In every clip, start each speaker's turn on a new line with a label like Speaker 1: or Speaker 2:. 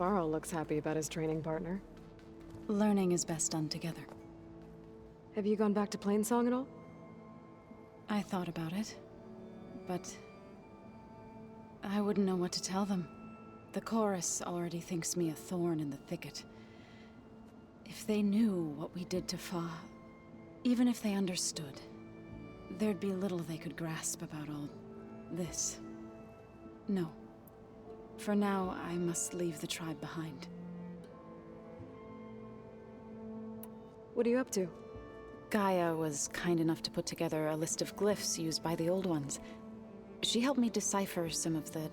Speaker 1: Varl looks happy about his training partner.
Speaker 2: Learning is best done together.
Speaker 1: Have you gone back to Plainsong at all?
Speaker 2: I thought about it, but I wouldn't know what to tell them. The chorus already thinks me a thorn in the thicket. If they knew what we did to Fa, even if they understood, there'd be little they could grasp about all this. No. For now, I must leave the tribe behind.
Speaker 1: What are you up to?
Speaker 2: Gaia was kind enough to put together a list of glyphs used by the old ones. She helped me decipher some of the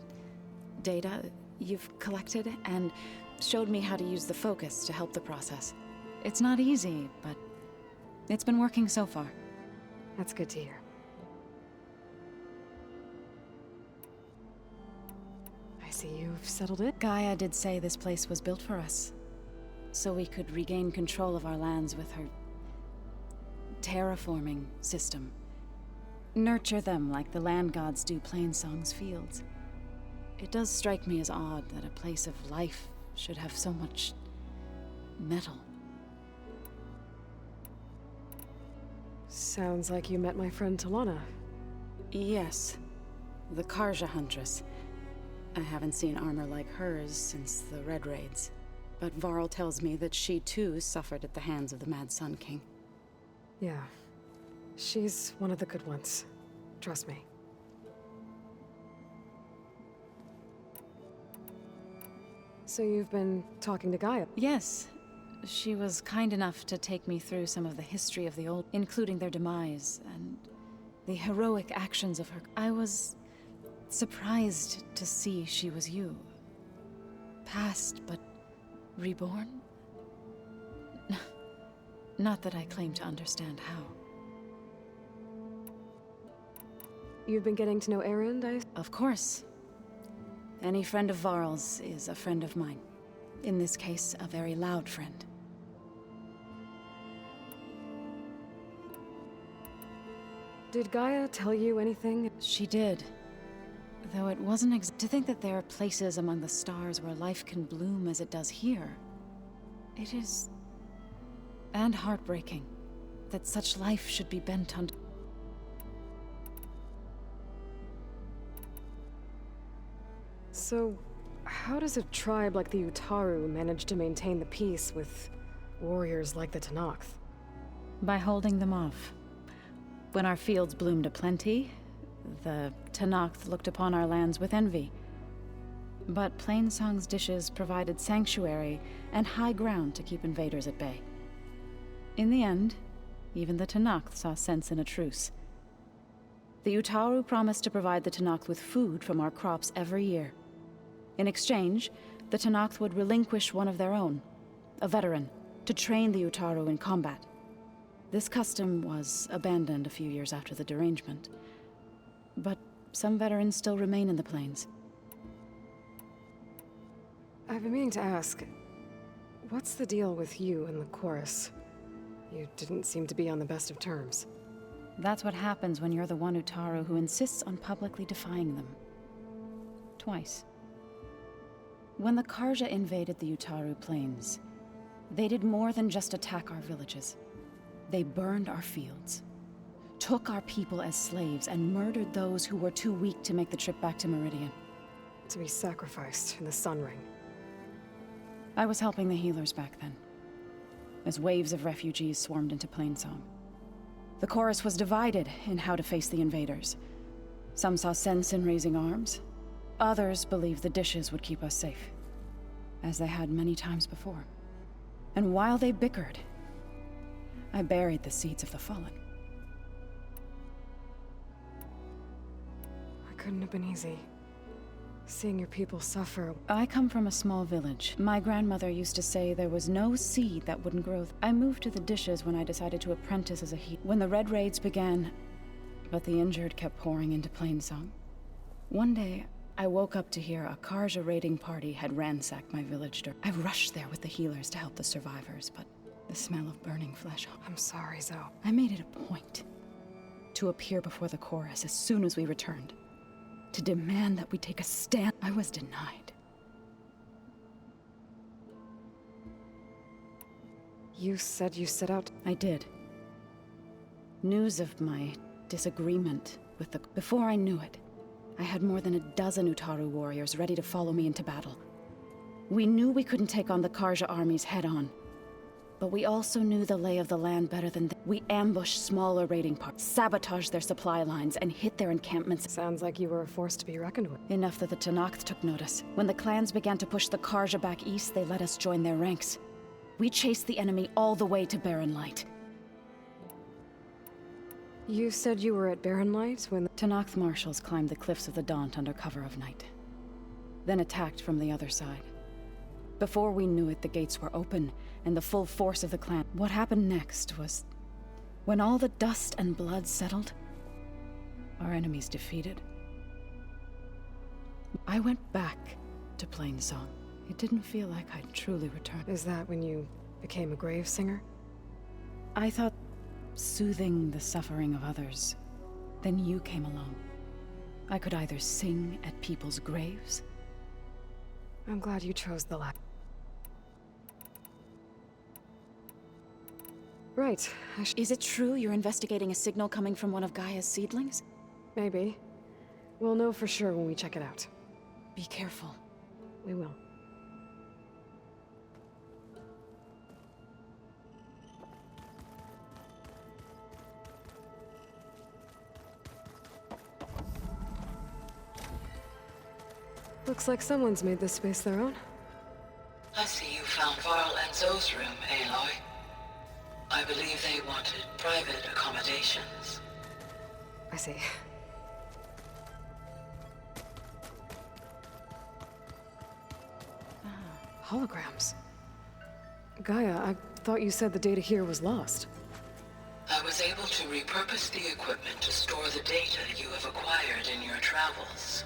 Speaker 2: data you've collected, and showed me how to use the focus to help the process. It's not easy, but it's been working so far.
Speaker 1: That's good to hear. I see you've settled it.
Speaker 2: Gaia did say this place was built for us, so we could regain control of our lands with her terraforming system. Nurture them like the land gods do Plainsong's fields. It does strike me as odd that a place of life should have so much metal.
Speaker 1: Sounds like you met my friend Talana.
Speaker 2: Yes, the Karja Huntress. I haven't seen armor like hers since the Red Raids, but Varl tells me that she too suffered at the hands of the Mad Sun King.
Speaker 1: Yeah. She's one of the good ones. Trust me. So you've been talking to Gaia?
Speaker 2: Yes. She was kind enough to take me through some of the history of the old, including their demise and the heroic actions of her. I was surprised to see she was you. Past, but reborn? Not that I claim to understand how.
Speaker 1: You've been getting to know Erend,
Speaker 2: Of course. Any friend of Varl's is a friend of mine. In this case, a very loud friend.
Speaker 1: Did Gaia tell you anything?
Speaker 2: She did. Though it wasn't to think that there are places among the stars where life can bloom as it does here. It is... and heartbreaking that such life should be bent on...
Speaker 1: So, how does a tribe like the Utaru manage to maintain the peace with warriors like the Tenakth?
Speaker 2: By holding them off. When our fields bloomed aplenty, the Tenakth looked upon our lands with envy. But Plainsong's dishes provided sanctuary and high ground to keep invaders at bay. In the end, even the Tenakth saw sense in a truce. The Utaru promised to provide the Tenakth with food from our crops every year. In exchange, the Tenakth would relinquish one of their own, a veteran, to train the Utaru in combat. This custom was abandoned a few years after the derangement, but some veterans still remain in the plains.
Speaker 1: I've been meaning to ask, what's the deal with you and the chorus? You didn't seem to be on the best of terms.
Speaker 2: That's what happens when you're the one Utaru who insists on publicly defying them. Twice. When the Karja invaded the Utaru plains, they did more than just attack our villages. They burned our fields, took our people as slaves, and murdered those who were too weak to make the trip back to Meridian.
Speaker 1: To be sacrificed in the Sun Ring.
Speaker 2: I was helping the healers back then, as waves of refugees swarmed into Plainsong. The chorus was divided in how to face the invaders. Some saw sense in raising arms. Others believed the dishes would keep us safe, as they had many times before. And while they bickered, I buried the seeds of the fallen.
Speaker 1: It couldn't have been easy. Seeing your people suffer.
Speaker 2: I come from a small village. My grandmother used to say there was no seed that wouldn't grow. I moved to the dishes when I decided to apprentice as a healer. When the Red Raids began, but the injured kept pouring into Plainsong. One day, I woke up to hear a Karja raiding party had ransacked my village. I rushed there with the healers to help the survivors, but the smell of burning flesh...
Speaker 1: I'm sorry, Zoe.
Speaker 2: I made it a point to appear before the chorus as soon as we returned, to demand that we take a stand. I was denied.
Speaker 1: You said you set out...
Speaker 2: I did. News of my disagreement with the... Before I knew it, I had more than a dozen Utaru warriors ready to follow me into battle. We knew we couldn't take on the Karja armies head-on. But we also knew the lay of the land better than we ambushed smaller raiding parties, sabotaged their supply lines, and hit their encampments.
Speaker 1: Sounds like you were a force to be reckoned with.
Speaker 2: Enough that the Tenakth took notice. When the clans began to push the Karja back east, they let us join their ranks. We chased the enemy all the way to Barren Light.
Speaker 1: You said you were at Barren Light when the...
Speaker 2: Tenakth marshals climbed the cliffs of the Daunt under cover of night, then attacked from the other side. Before we knew it, the gates were open, and the full force of the clan. What happened next was... when all the dust and blood settled, our enemies defeated. I went back to Plainsong. It didn't feel like I'd truly returned.
Speaker 1: Is that when you became a grave singer?
Speaker 2: I thought soothing the suffering of others. Then you came along. I could either sing at people's graves...
Speaker 1: I'm glad you chose the latter. Right.
Speaker 2: Is it true you're investigating a signal coming from one of Gaia's seedlings?
Speaker 1: Maybe. We'll know for sure when we check it out.
Speaker 2: Be careful.
Speaker 1: We will. Looks like someone's made this space their own.
Speaker 3: I see you found Varl and Zoe's room, Aloy. I believe they wanted private accommodations.
Speaker 1: I see. Holograms. Gaia, I thought you said the data here was lost.
Speaker 3: I was able to repurpose the equipment to store the data you have acquired in your travels.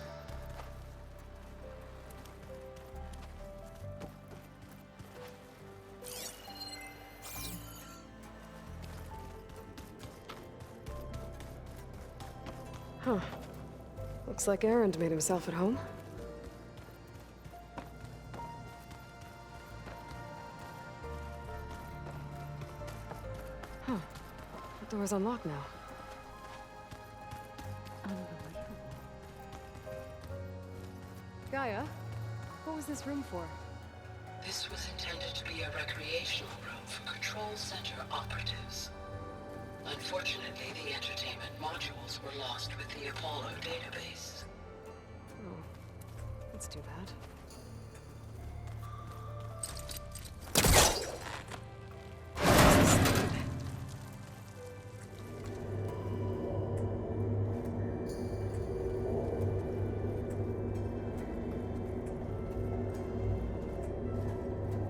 Speaker 1: Huh. Looks like Erend made himself at home. Huh. The door's unlocked now. Unbelievable. Gaia, what was this room for?
Speaker 3: This was intended to be a recreational room for Control Center operatives. Unfortunately, the entertainment modules were lost with the Apollo database.
Speaker 1: Oh, that's too bad.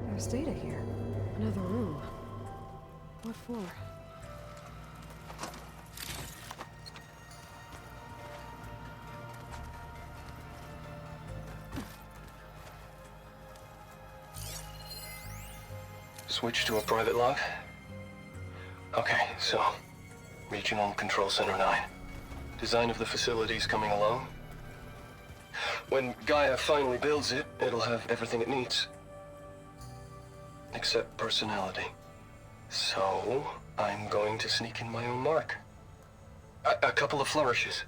Speaker 1: There's data here. Another room. What for?
Speaker 4: Switch to a private log? Okay, so... Regional Control Center 9. Design of the facility's coming along. When Gaia finally builds it, it'll have everything it needs. Except personality. So, I'm going to sneak in my own mark. A couple of flourishes.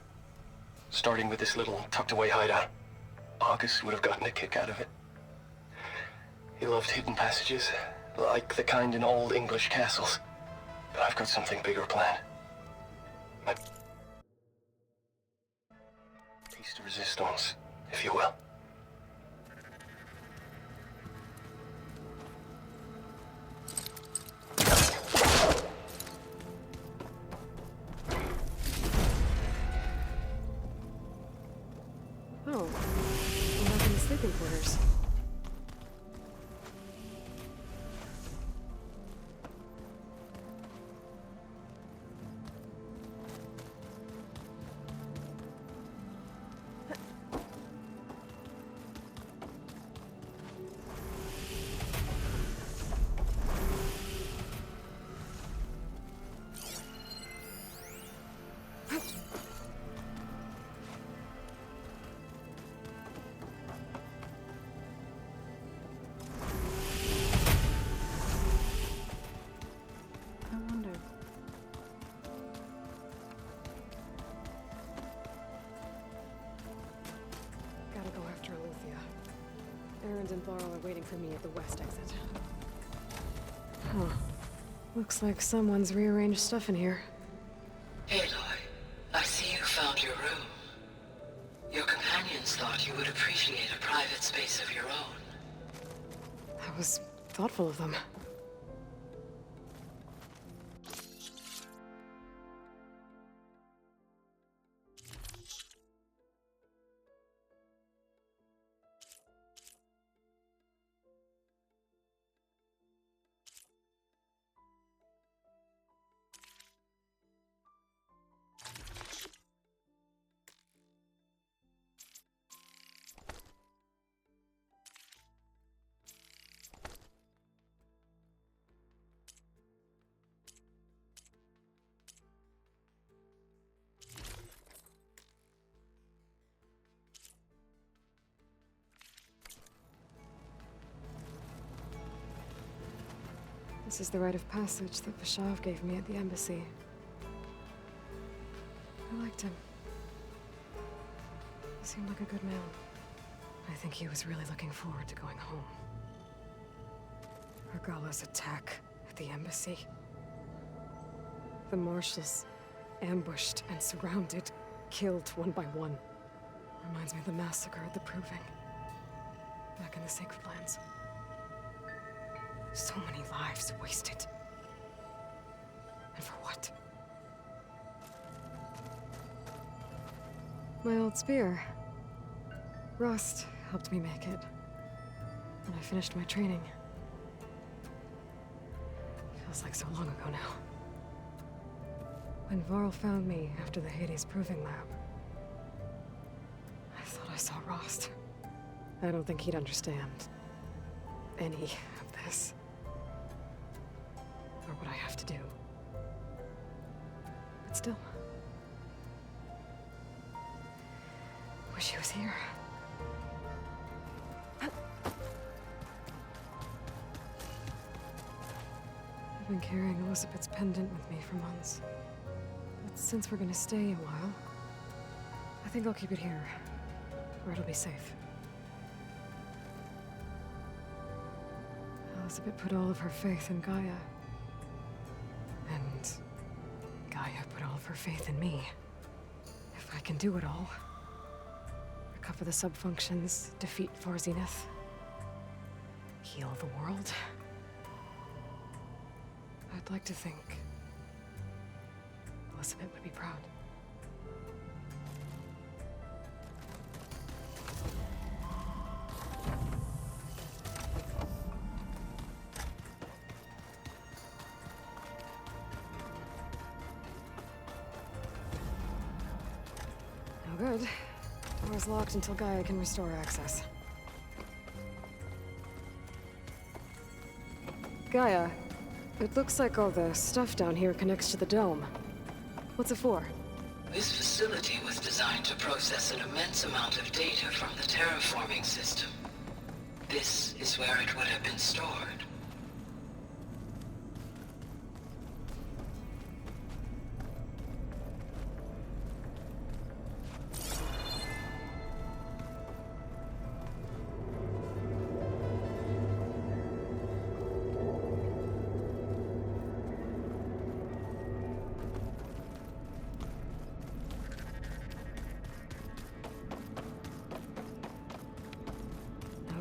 Speaker 4: Starting with this little tucked-away hideout. August would have gotten a kick out of it. He loved hidden passages. Like the kind in old English castles. But I've got something bigger planned. My piece de resistance, if you will.
Speaker 1: Oh, we're back in the sleeping quarters. Erland and Varl are waiting for me at the west exit. Huh. Looks like someone's rearranged stuff in here.
Speaker 3: Aloy, I see you found your room. Your companions thought you would appreciate a private space of your own.
Speaker 1: That was thoughtful of them. This is the rite of passage that Vashav gave me at the embassy. I liked him. He seemed like a good man. I think he was really looking forward to going home. Argala's attack at the embassy. The marshals ambushed and surrounded, killed one by one. Reminds me of the massacre at the Proving. Back in the Sacred Lands. So many lives wasted. And for what? My old spear. Rust helped me make it. And I finished my training. Feels like so long ago now. When Varl found me after the Hades Proving Lab, I thought I saw Rost. I don't think he'd understand any of this. Or what I have to do. But still. Wish he was here. I've been carrying Elizabeth's pendant with me for months. But since we're gonna stay a while, I think I'll keep it here, where it'll be safe. Elizabeth put all of her faith in Gaia. And Gaia put all of her faith in me. If I can do it all, recover the subfunctions, defeat for Zenith, heal the world, I'd like to think Elizabeth would be proud. No good. Door's locked until Gaia can restore access. Gaia, it looks like all the stuff down here connects to the dome. What's it for?
Speaker 3: This facility was designed to process an immense amount of data from the terraforming system. This is where it would have been stored.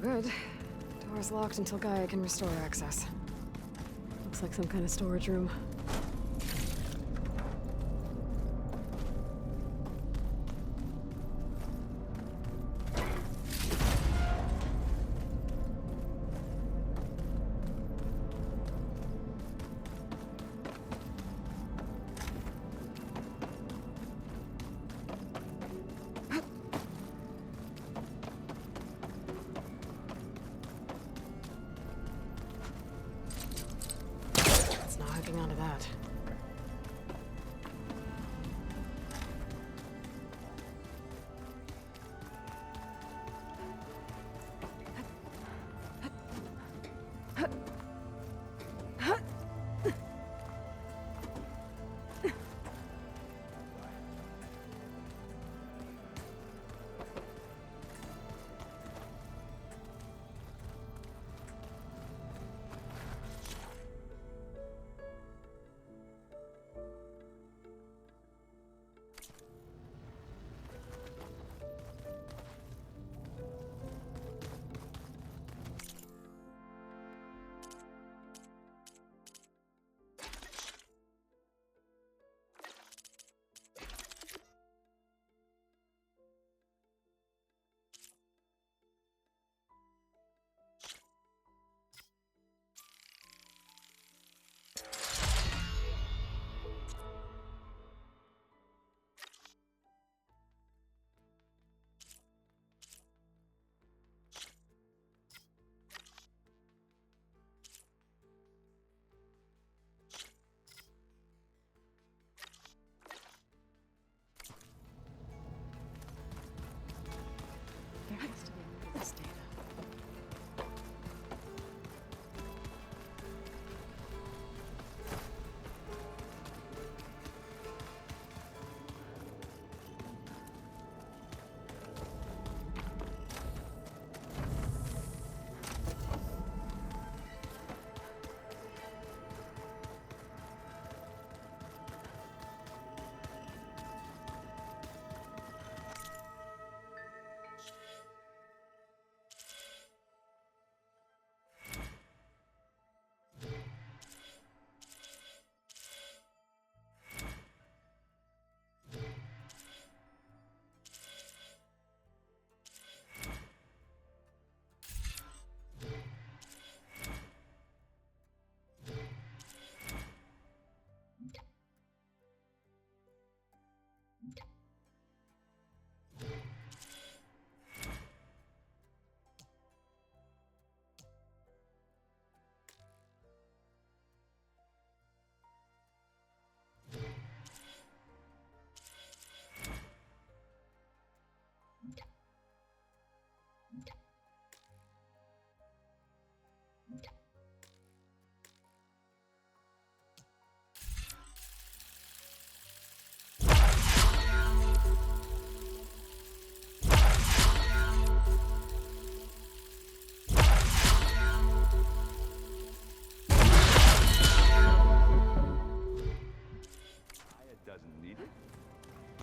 Speaker 1: Good. Door's locked until Gaia can restore access. Looks like some kind of storage room. Onto that.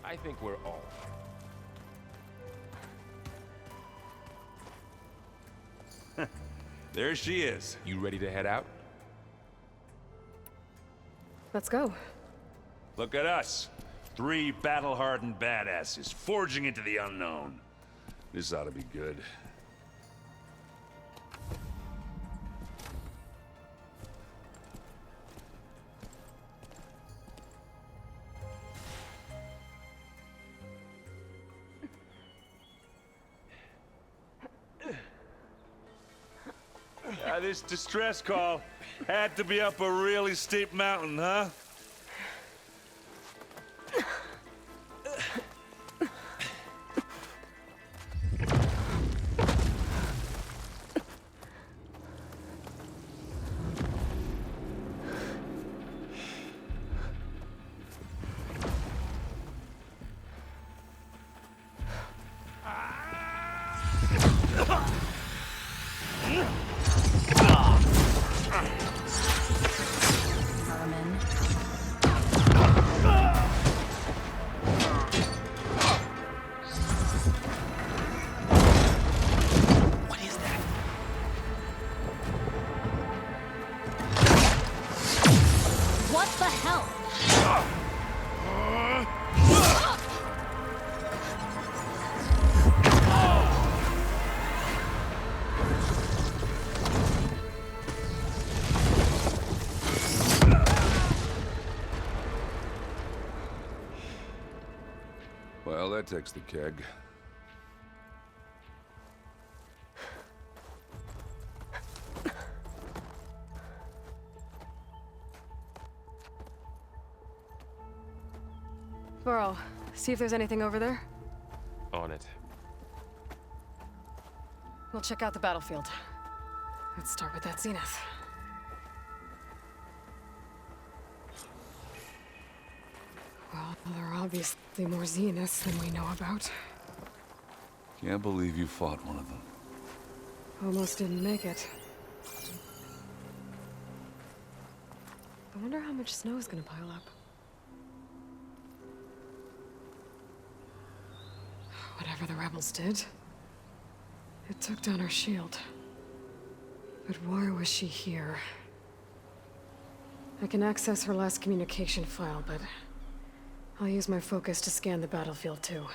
Speaker 5: I think we're all fine.
Speaker 6: There she is.
Speaker 5: You ready to head out?
Speaker 1: Let's go.
Speaker 6: Look at us. 3 battle-hardened badasses forging into the unknown. This ought to be good. This distress call had to be up a really steep mountain, huh? Well, that takes the keg.
Speaker 1: Burrow, see if there's anything over there.
Speaker 5: On it.
Speaker 1: We'll check out the battlefield. Let's start with that zenith. Well, there are obviously more zeniths than we know about.
Speaker 6: Can't believe you fought one of them.
Speaker 1: Almost didn't make it. I wonder how much snow is gonna pile up. Whatever the rebels did, it took down her shield. But why was she here? I can access her last communication file, but I'll use my focus to scan the battlefield too.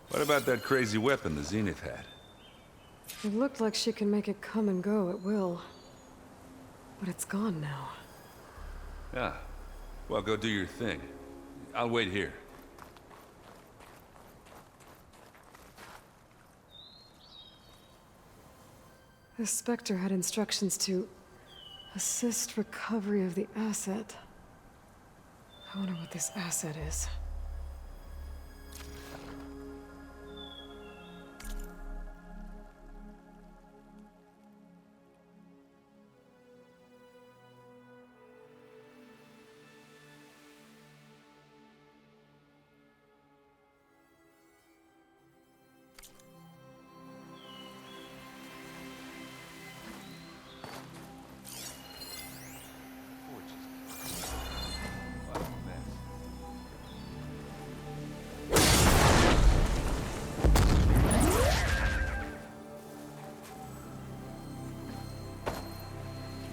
Speaker 6: What about that crazy weapon the Zenith had?
Speaker 1: It looked like she can make it come and go at will. But it's gone now.
Speaker 6: Yeah. Well, go do your thing. I'll wait here.
Speaker 1: The Spectre had instructions to assist recovery of the asset. I wonder what this asset is.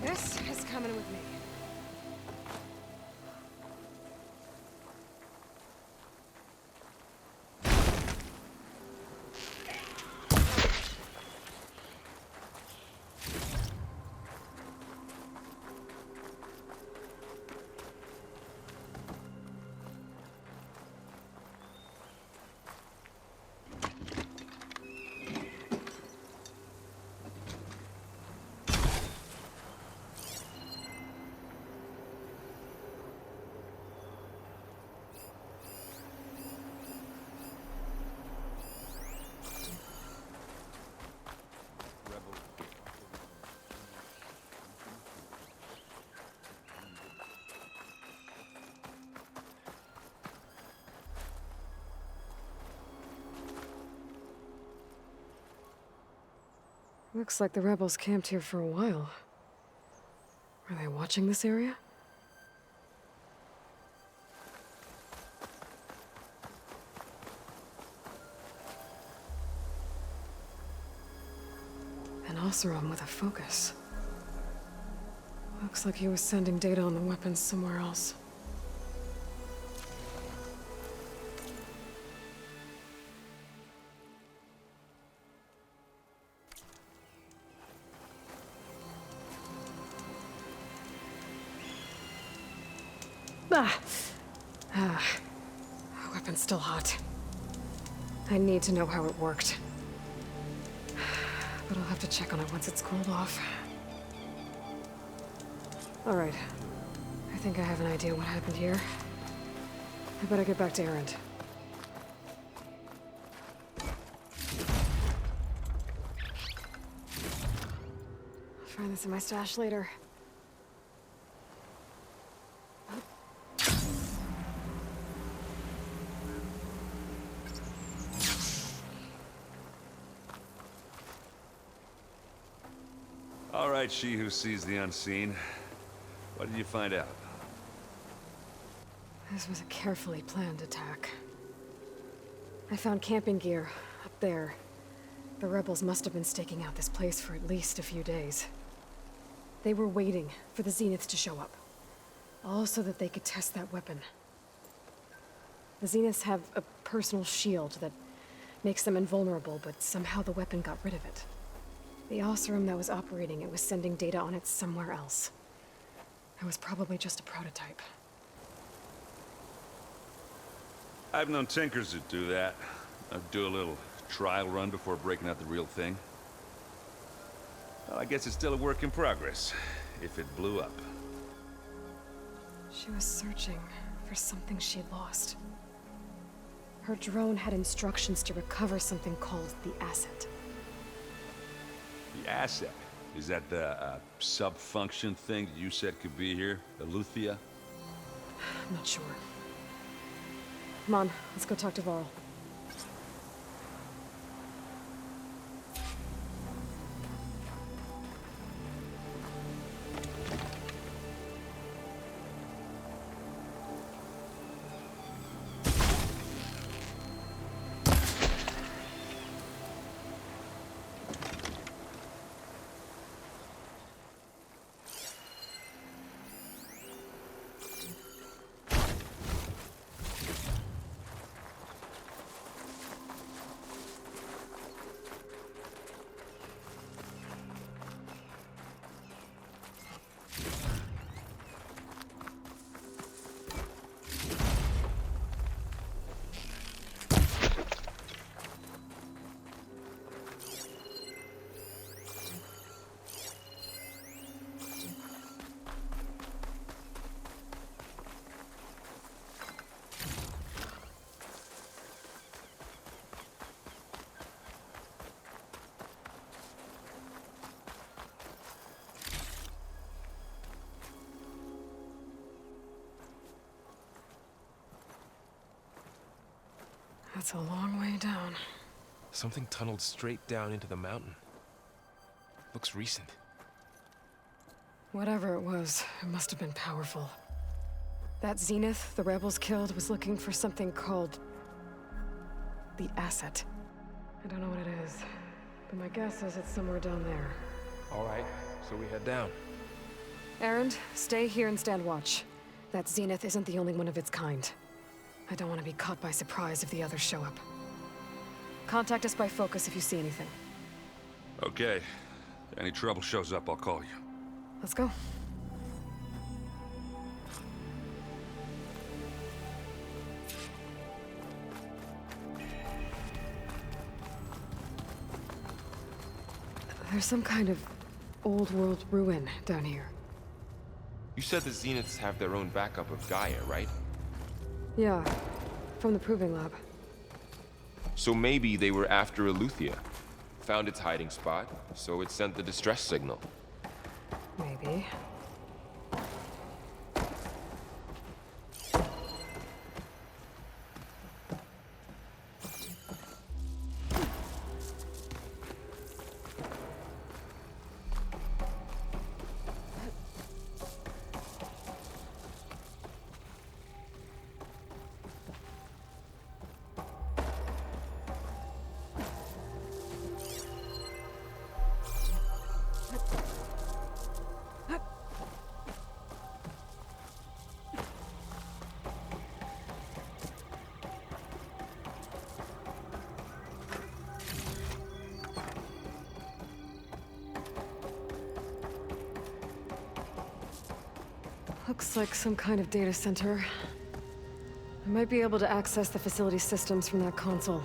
Speaker 1: This is coming with me. Looks like the rebels camped here for a while. Are they watching this area? Oseram with a focus. Looks like he was sending data on the weapons somewhere else. Weapon's still hot. I need to know how it worked. But I'll have to check on it once it's cooled off. Alright. I think I have an idea what happened here. I better get back to Erend. I'll find this in my stash later.
Speaker 6: All right, she who sees the unseen. What did you find out?
Speaker 1: This was a carefully planned attack. I found camping gear up there. The rebels must have been staking out this place for at least a few days. They were waiting for the Zeniths to show up. All so that they could test that weapon. The Zeniths have a personal shield that makes them invulnerable, but somehow the weapon got rid of it. The Oseram that was operating it was sending data on it somewhere else. It was probably just a prototype.
Speaker 6: I've known tinkers that do that. I'd do a little trial run before breaking out the real thing. Well, I guess it's still a work in progress, if it blew up.
Speaker 1: She was searching for something she lost. Her drone had instructions to recover something called the asset.
Speaker 6: The asset? Is that the sub-function thing that you said could be here? The Luthia?
Speaker 1: I'm not sure. Come on, let's go talk to Varl. That's a long way down.
Speaker 5: Something tunneled straight down into the mountain. Looks recent.
Speaker 1: Whatever it was, it must have been powerful. That Zenith the rebels killed was looking for something called the asset. I don't know what it is, but my guess is it's somewhere down there.
Speaker 5: All right, so we head down.
Speaker 1: Erend, stay here and stand watch. That Zenith isn't the only one of its kind. I don't want to be caught by surprise if the others show up. Contact us by focus if you see anything.
Speaker 6: Okay. Any trouble shows up, I'll call you.
Speaker 1: Let's go. There's some kind of old world ruin down here.
Speaker 7: You said the Zeniths have their own backup of Gaia, right?
Speaker 1: Yeah, from the proving lab.
Speaker 7: So maybe they were after Eleuthia. Found its hiding spot, so it sent the distress signal.
Speaker 1: Maybe. Looks like some kind of data center. I might be able to access the facility systems from that console.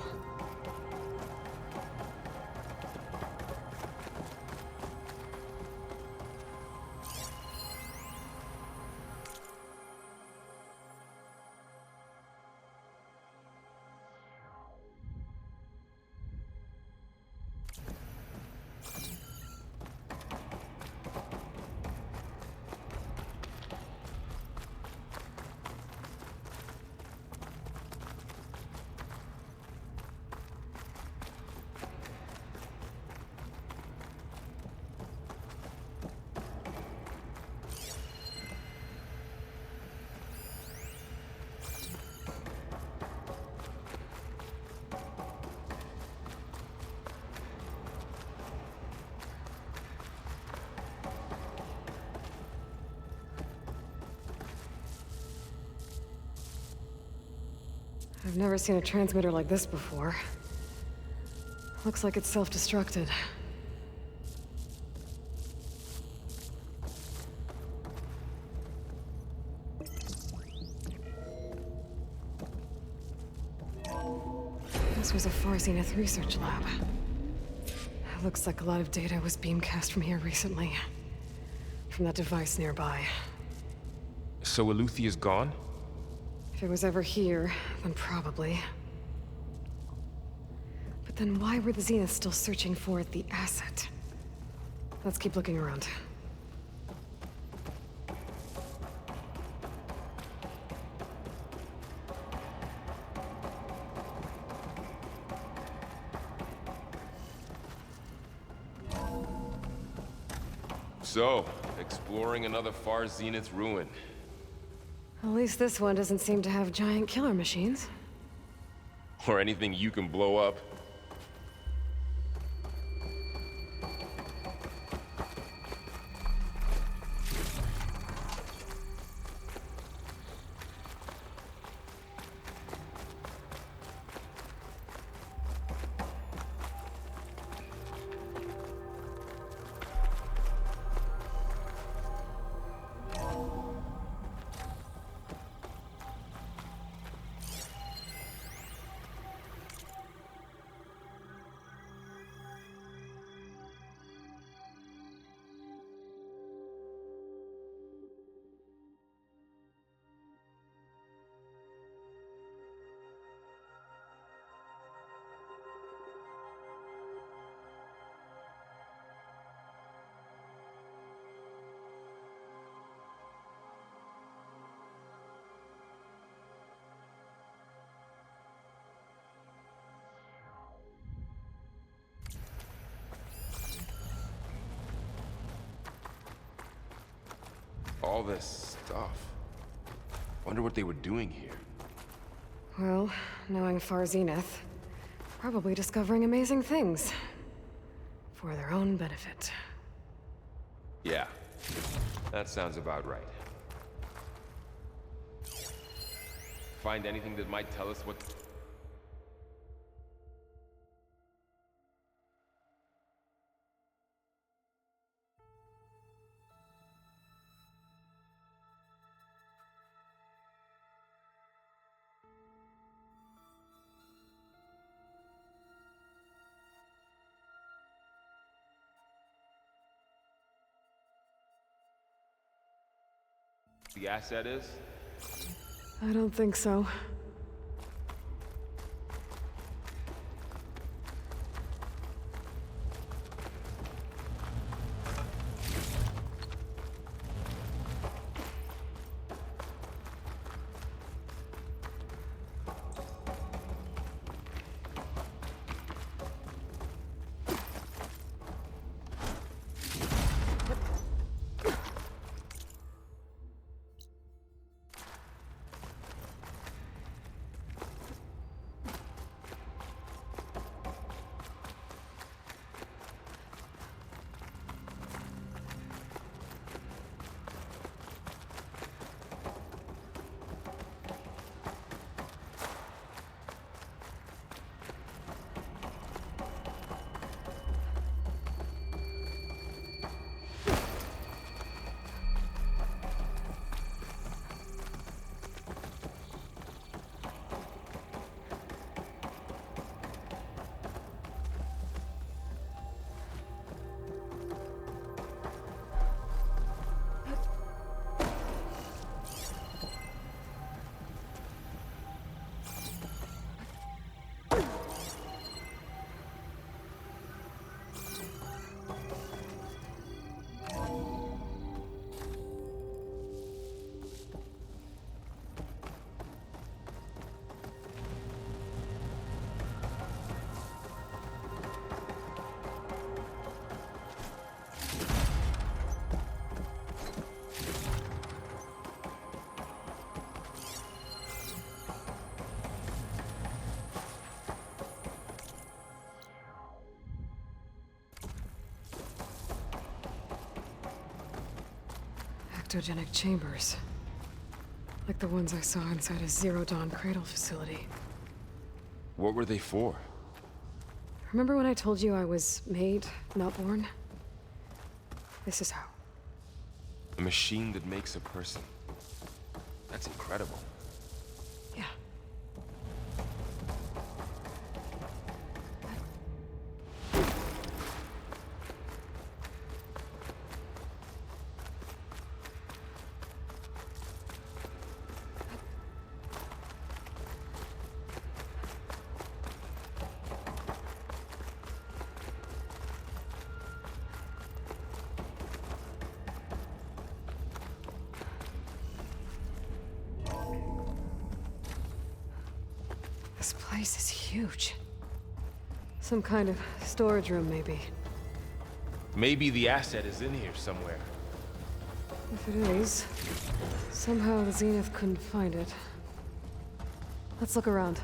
Speaker 1: I've never seen a transmitter like this before. Looks like it's self-destructed. This was a Far Zenith research lab. Looks like a lot of data was beamcast from here recently. From that device nearby.
Speaker 7: So Eluthia's gone?
Speaker 1: If it was ever here, then probably. But then why were the Zeniths still searching for the asset? Let's keep looking around.
Speaker 7: So, exploring another Far Zenith ruin.
Speaker 1: At least this one doesn't seem to have giant killer machines.
Speaker 7: Or anything you can blow up. All this stuff. Wonder what they were doing here.
Speaker 1: Well, knowing Far Zenith, probably discovering amazing things. For their own benefit.
Speaker 7: Yeah, that sounds about right. Find anything that might tell us what... the asset is?
Speaker 1: I don't think so. ectogenic chambers. Like the ones I saw inside a Zero Dawn Cradle facility.
Speaker 7: What were they for?
Speaker 1: Remember when I told you I was made, not born? This is how.
Speaker 7: A machine that makes a person. That's incredible.
Speaker 1: Yeah. This place is huge. Some kind of storage room, maybe.
Speaker 7: Maybe the asset is in here somewhere.
Speaker 1: If it is, somehow the Zenith couldn't find it. Let's look around.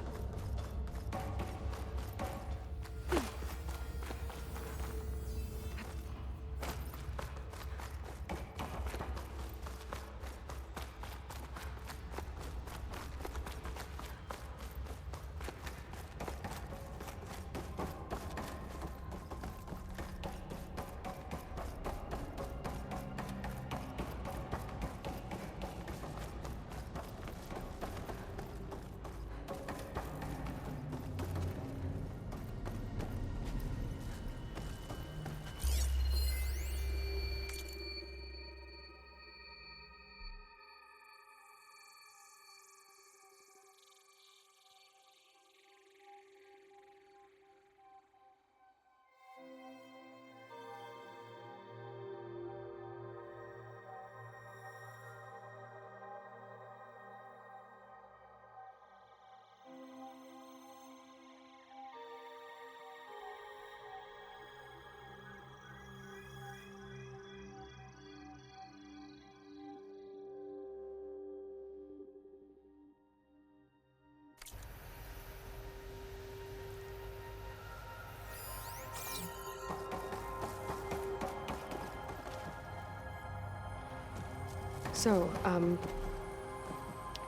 Speaker 1: So,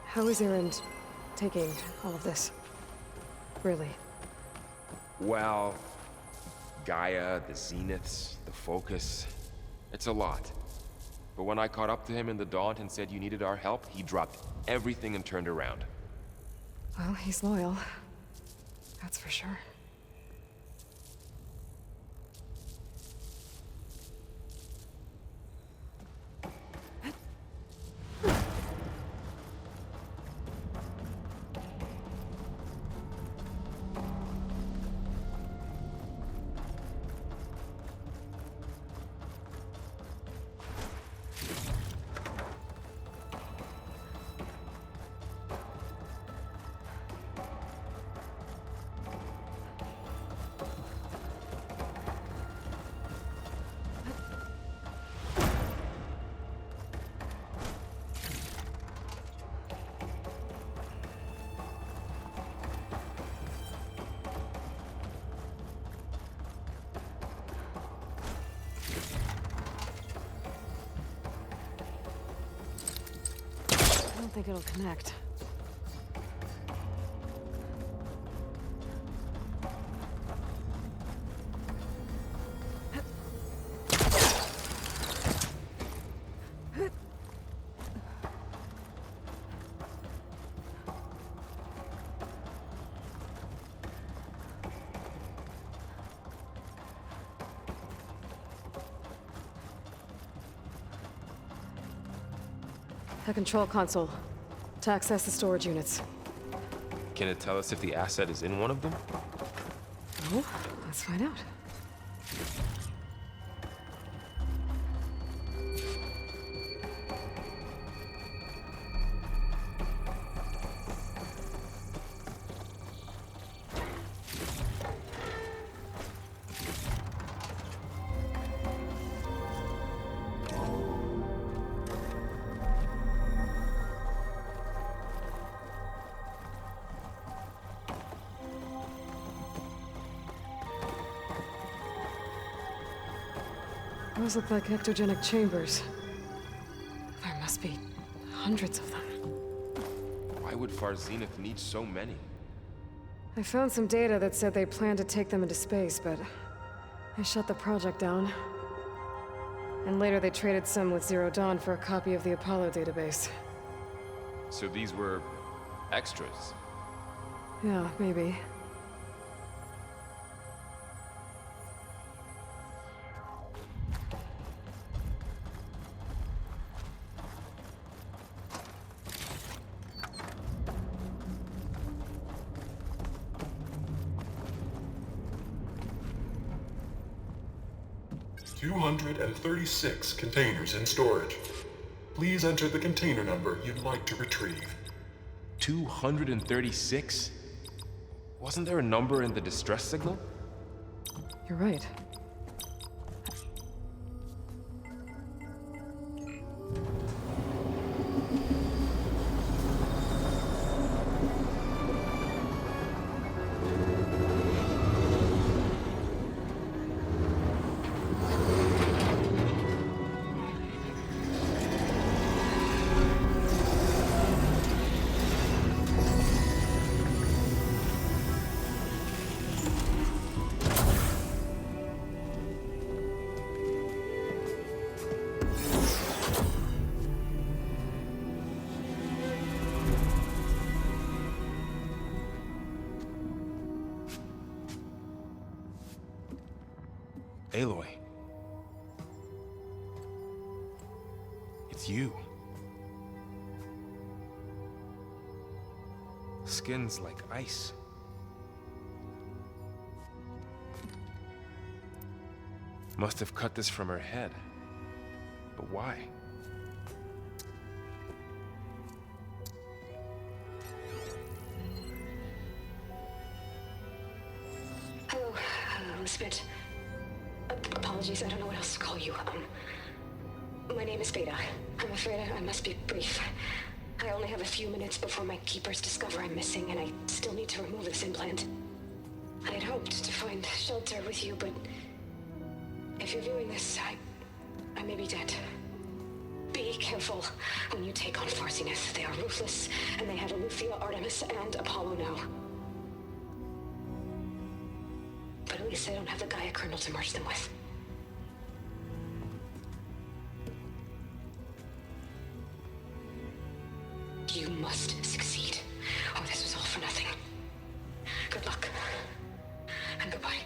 Speaker 1: how is Erend taking all of this? Really?
Speaker 7: Well, Gaia, the Zeniths, the Focus. It's a lot. But when I caught up to him in the Daunt and said you needed our help, he dropped everything and turned around.
Speaker 1: Well, he's loyal. That's for sure. I don't think it'll connect. The control console. To access the storage units.
Speaker 7: Can it tell us if the asset is in one of them?
Speaker 1: Oh, let's find out. Those look like ectogenic chambers. They're must be hundreds of them.
Speaker 7: Why would Far Zenith need so many?
Speaker 1: I found some data that said they planned to take them into space, but I shut the project down. And later they traded some with Zero Dawn for a copy of the Apollo database.
Speaker 7: So these were extras?
Speaker 1: Yeah, maybe.
Speaker 8: $236 containers in storage. Please enter the container number you'd like to retrieve.
Speaker 7: 236? Wasn't there a number in the distress signal?
Speaker 1: You're right.
Speaker 5: Aloy. It's you. Skin's like ice. Must have cut this from her head. But why?
Speaker 9: Hello, Spit. Apologies, I don't know what else to call you. My name is Beta. I'm afraid I must be brief. I only have a few minutes before my keepers discover I'm missing, and I still need to remove this implant. I had hoped to find shelter with you, but if you're viewing this, I may be dead. Be careful when you take on Far Zenith. They are ruthless, and they have Aletheia, Artemis, and Apollo now. But at least I don't have the Gaia kernel to merge them with. You must succeed, or this was all for nothing. Good luck. And goodbye.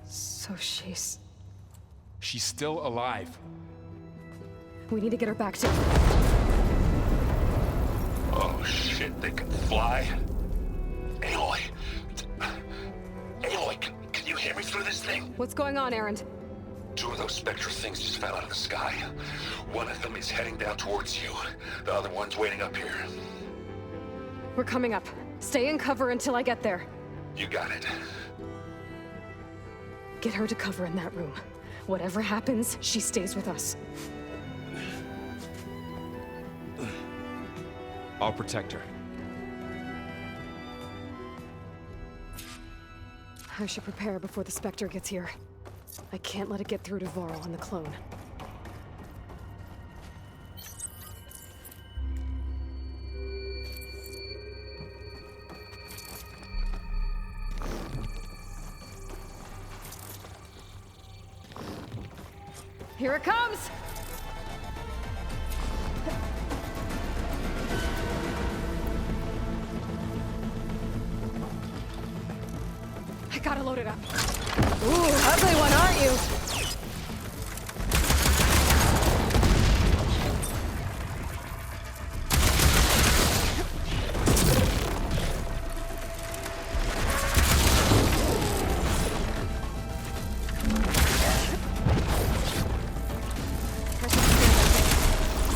Speaker 1: So she's...
Speaker 7: She's still alive.
Speaker 1: We need to get her back to...
Speaker 10: Oh shit, they can fly? Aloy. Aloy, can you hear me through this thing?
Speaker 1: What's going on, Erend?
Speaker 10: Two of those spectral things just fell out of the sky. One of them is heading down towards you. The other one's waiting up here.
Speaker 1: We're coming up. Stay in cover until I get there.
Speaker 10: You got it.
Speaker 1: Get her to cover in that room. Whatever happens, she stays with us.
Speaker 7: I'll protect her.
Speaker 1: I should prepare before the Spectre gets here. I can't let it get through to Varl and the clone. Here it comes! I gotta load it up. Ooh, ugly one, aren't you?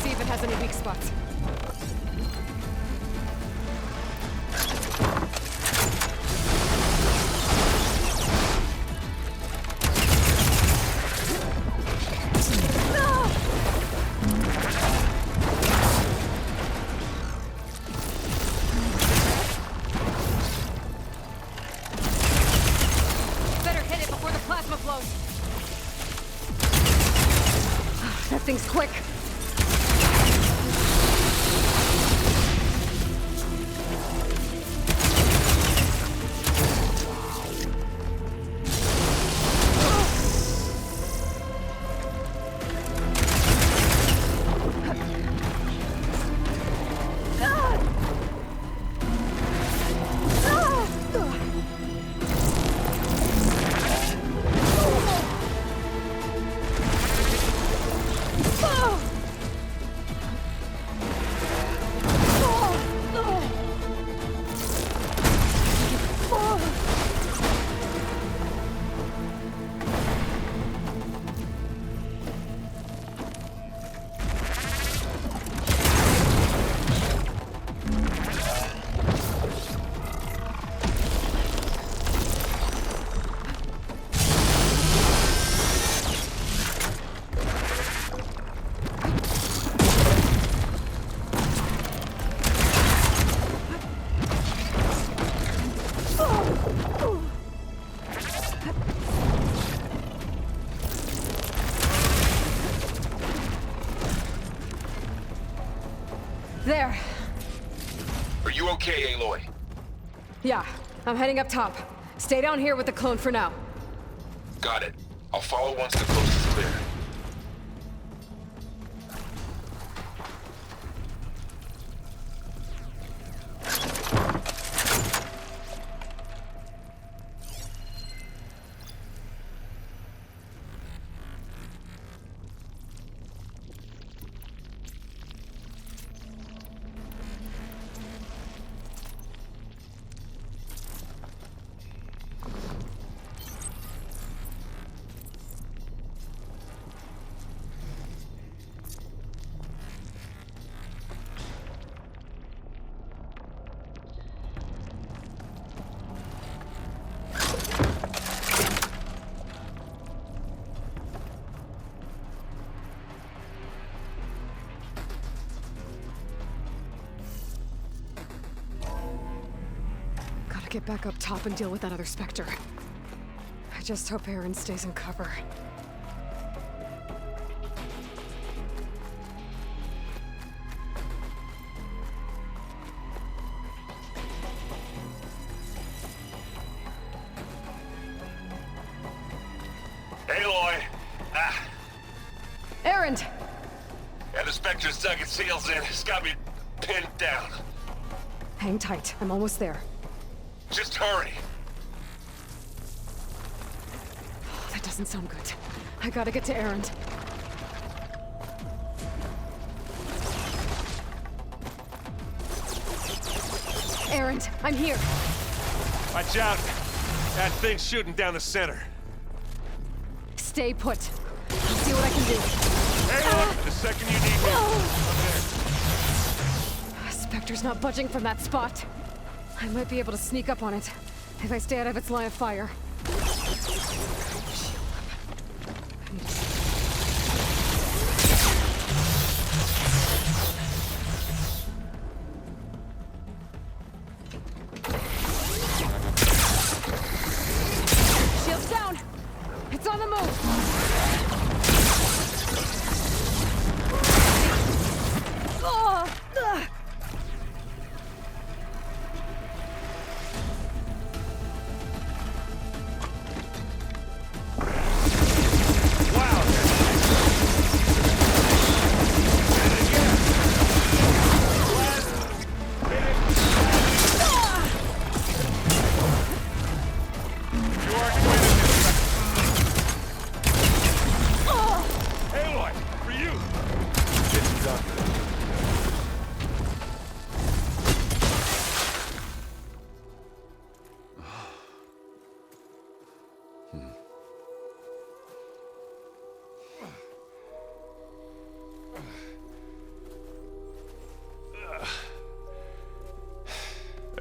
Speaker 1: See if it has any weak spots. things quick! There.
Speaker 10: Are you okay, Aloy?
Speaker 1: Yeah, I'm heading up top. Stay down here with the clone for now.
Speaker 10: Got it. I'll follow once the coast is clear.
Speaker 1: Get back up top and deal with that other Spectre. I just hope Aaron stays in cover.
Speaker 10: Aloy!
Speaker 1: Aaron!
Speaker 10: Yeah, the Spectre's dug its heels in. It's got me pinned down.
Speaker 1: Hang tight. I'm almost there.
Speaker 10: Just hurry.
Speaker 1: Oh, that doesn't sound good. I gotta get to Aaron. Aaron, I'm here.
Speaker 5: Watch out! That thing's shooting down the center.
Speaker 1: Stay put. I'll see what I can do.
Speaker 5: Hey, look! The second you need me, I'm there.
Speaker 1: Spectre's not budging from that spot. I might be able to sneak up on it, if I stay out of its line of fire. Shield's down! It's on the move!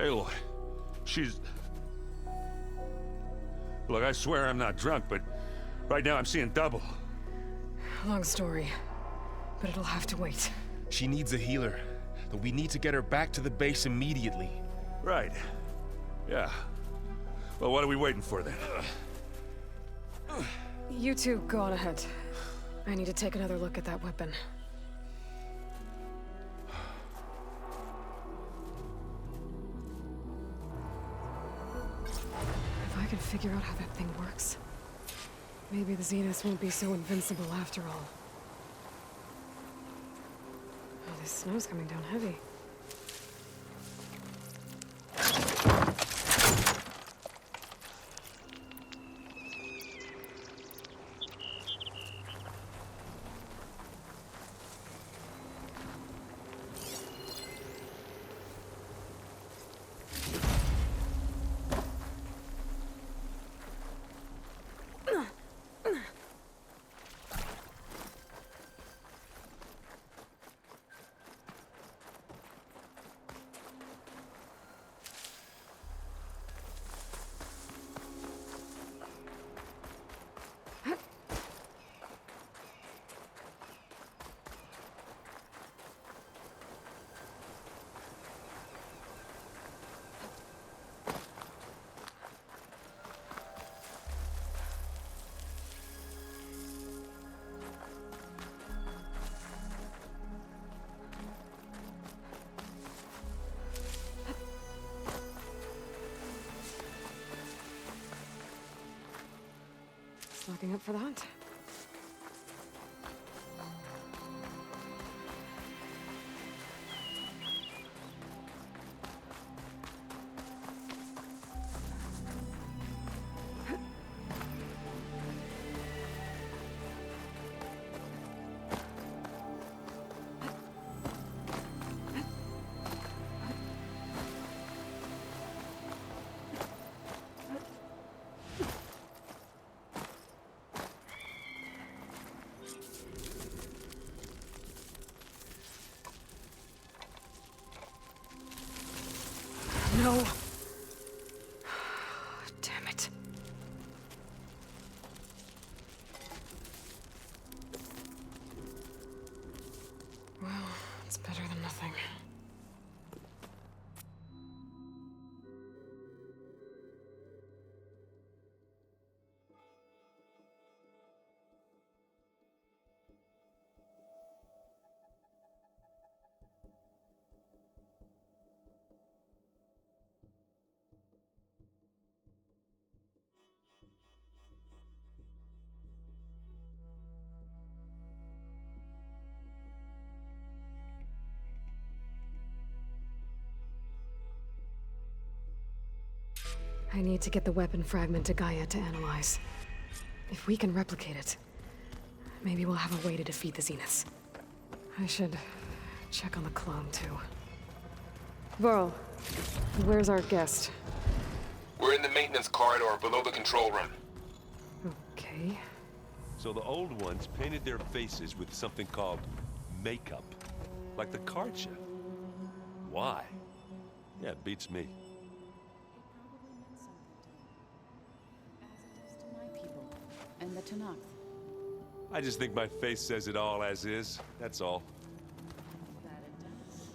Speaker 6: Aloy, she's... Look, I swear I'm not drunk, but right now I'm seeing double.
Speaker 1: Long story, but it'll have to wait.
Speaker 7: She needs a healer, but we need to get her back to the base immediately.
Speaker 6: Right. Yeah. Well, what are we waiting for then?
Speaker 1: You two go on ahead. I need to take another look at that weapon. If I can figure out how that thing works, maybe the Zeniths won't be so invincible after all. Oh, this snow's coming down heavy. Looking up for the hunt. No. Damn it. Well, it's better than nothing. I need to get the weapon fragment to Gaia to analyze. If we can replicate it, maybe we'll have a way to defeat the Zeniths. I should check on the clone, too. Varl, where's our guest?
Speaker 7: We're in the maintenance corridor below the control room.
Speaker 1: Okay.
Speaker 5: So the old ones painted their faces with something called makeup. Like the card show. Why? Yeah, it beats me.
Speaker 2: And the Tanakh.
Speaker 5: I just think my face says it all as is, that's all.
Speaker 2: That it does.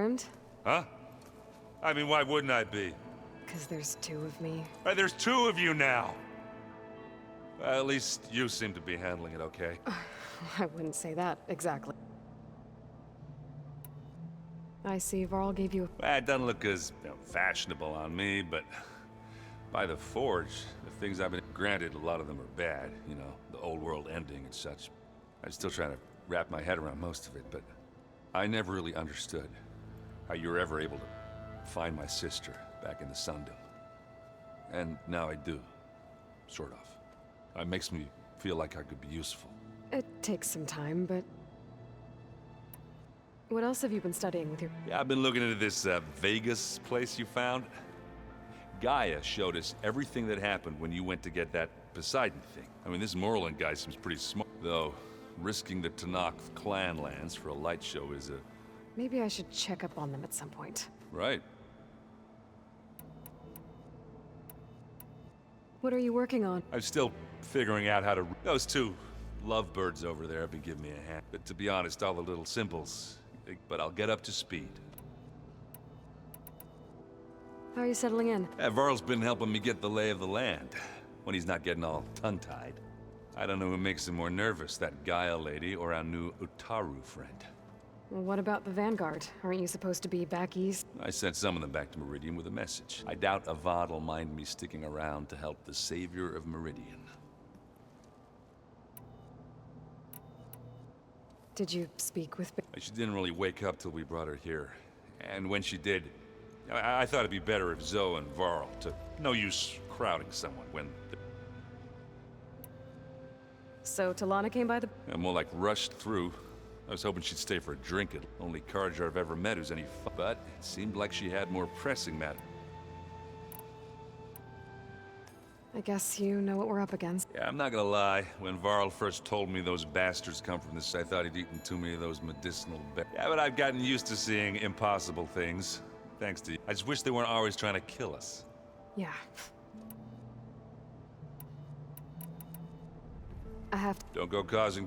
Speaker 1: concerned?
Speaker 6: Huh? I mean, why wouldn't I be?
Speaker 1: Because there's two of me.
Speaker 6: Right, there's two of you now! Well, at least you seem to be handling it okay.
Speaker 1: I wouldn't say that, exactly. I see Varl gave you
Speaker 6: Well, it doesn't look as fashionable on me, but by the Forge, the things I've been granted, a lot of them are bad. You know, the old world ending and such. I'm still trying to wrap my head around most of it, but I never really understood how you were ever able to find my sister back in the Sundom. And now I do. Sort of. It makes me feel like I could be useful.
Speaker 1: It takes some time, but... What else have you been studying with your...
Speaker 6: Yeah, I've been looking into this Vegas place you found. Gaia showed us everything that happened when you went to get that Poseidon thing. I mean, this Morland guy seems pretty smart. Though, risking the Tanakh clan lands for a light show is a...
Speaker 1: Maybe I should check up on them at some point.
Speaker 6: Right.
Speaker 1: What are you working on?
Speaker 6: I'm still figuring out how to... Those two lovebirds over there have been giving me a hand. But to be honest, all the little symbols... But I'll get up to speed.
Speaker 1: How are you settling in?
Speaker 6: Varl's been helping me get the lay of the land, when he's not getting all tongue-tied. I don't know who makes him more nervous, that Gaia lady or our new Utaru friend.
Speaker 1: Well, what about the Vanguard? Aren't you supposed to be back east?
Speaker 6: I sent some of them back to Meridian with a message. I doubt Avad will mind me sticking around to help the savior of Meridian.
Speaker 1: Did you speak with...
Speaker 6: She didn't really wake up till we brought her here. And when she did, I thought it'd be better if Zoe and Varl took... No use crowding someone when...
Speaker 1: So Talana came by the...
Speaker 6: More like rushed through. I was hoping she'd stay for a drink. Only Carja I've ever met who's any but it seemed like she had more pressing matter.
Speaker 1: I guess you know what we're up against.
Speaker 6: Yeah, I'm not gonna lie. When Varl first told me those bastards come from this, I thought he'd eaten too many of those medicinal Yeah, but I've gotten used to seeing impossible things. Thanks to you. I just wish they weren't always trying to kill us.
Speaker 1: Yeah. I have to...
Speaker 6: Don't go causing...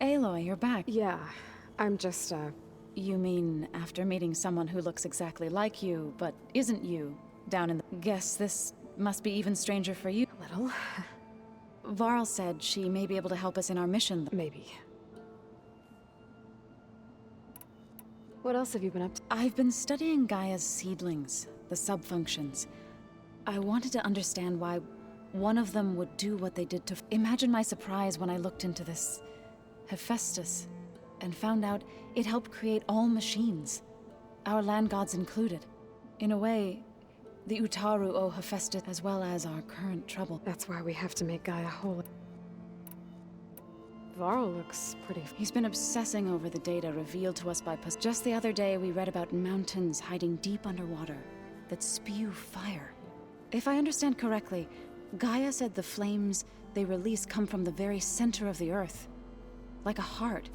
Speaker 2: Aloy, you're back.
Speaker 1: Yeah, I'm just,
Speaker 2: You mean after meeting someone who looks exactly like you, but isn't you, down in the... Guess this must be even stranger for you.
Speaker 1: A little.
Speaker 2: Varl said she may be able to help us in our mission.
Speaker 1: Maybe. What else have you been up to?
Speaker 2: I've been studying Gaia's seedlings, the subfunctions. I wanted to understand why one of them would do what they did to... Imagine my surprise when I looked into this... Hephaestus, and found out it helped create all machines, our land gods included. In a way, the Utaru owe Hephaestus as well as our current trouble.
Speaker 1: That's why we have to make Gaia whole. Varl looks pretty...
Speaker 2: He's been obsessing over the data revealed to us by Just the other day, we read about mountains hiding deep underwater that spew fire. If I understand correctly, Gaia said the flames they release come from the very center of the earth. Like a heart,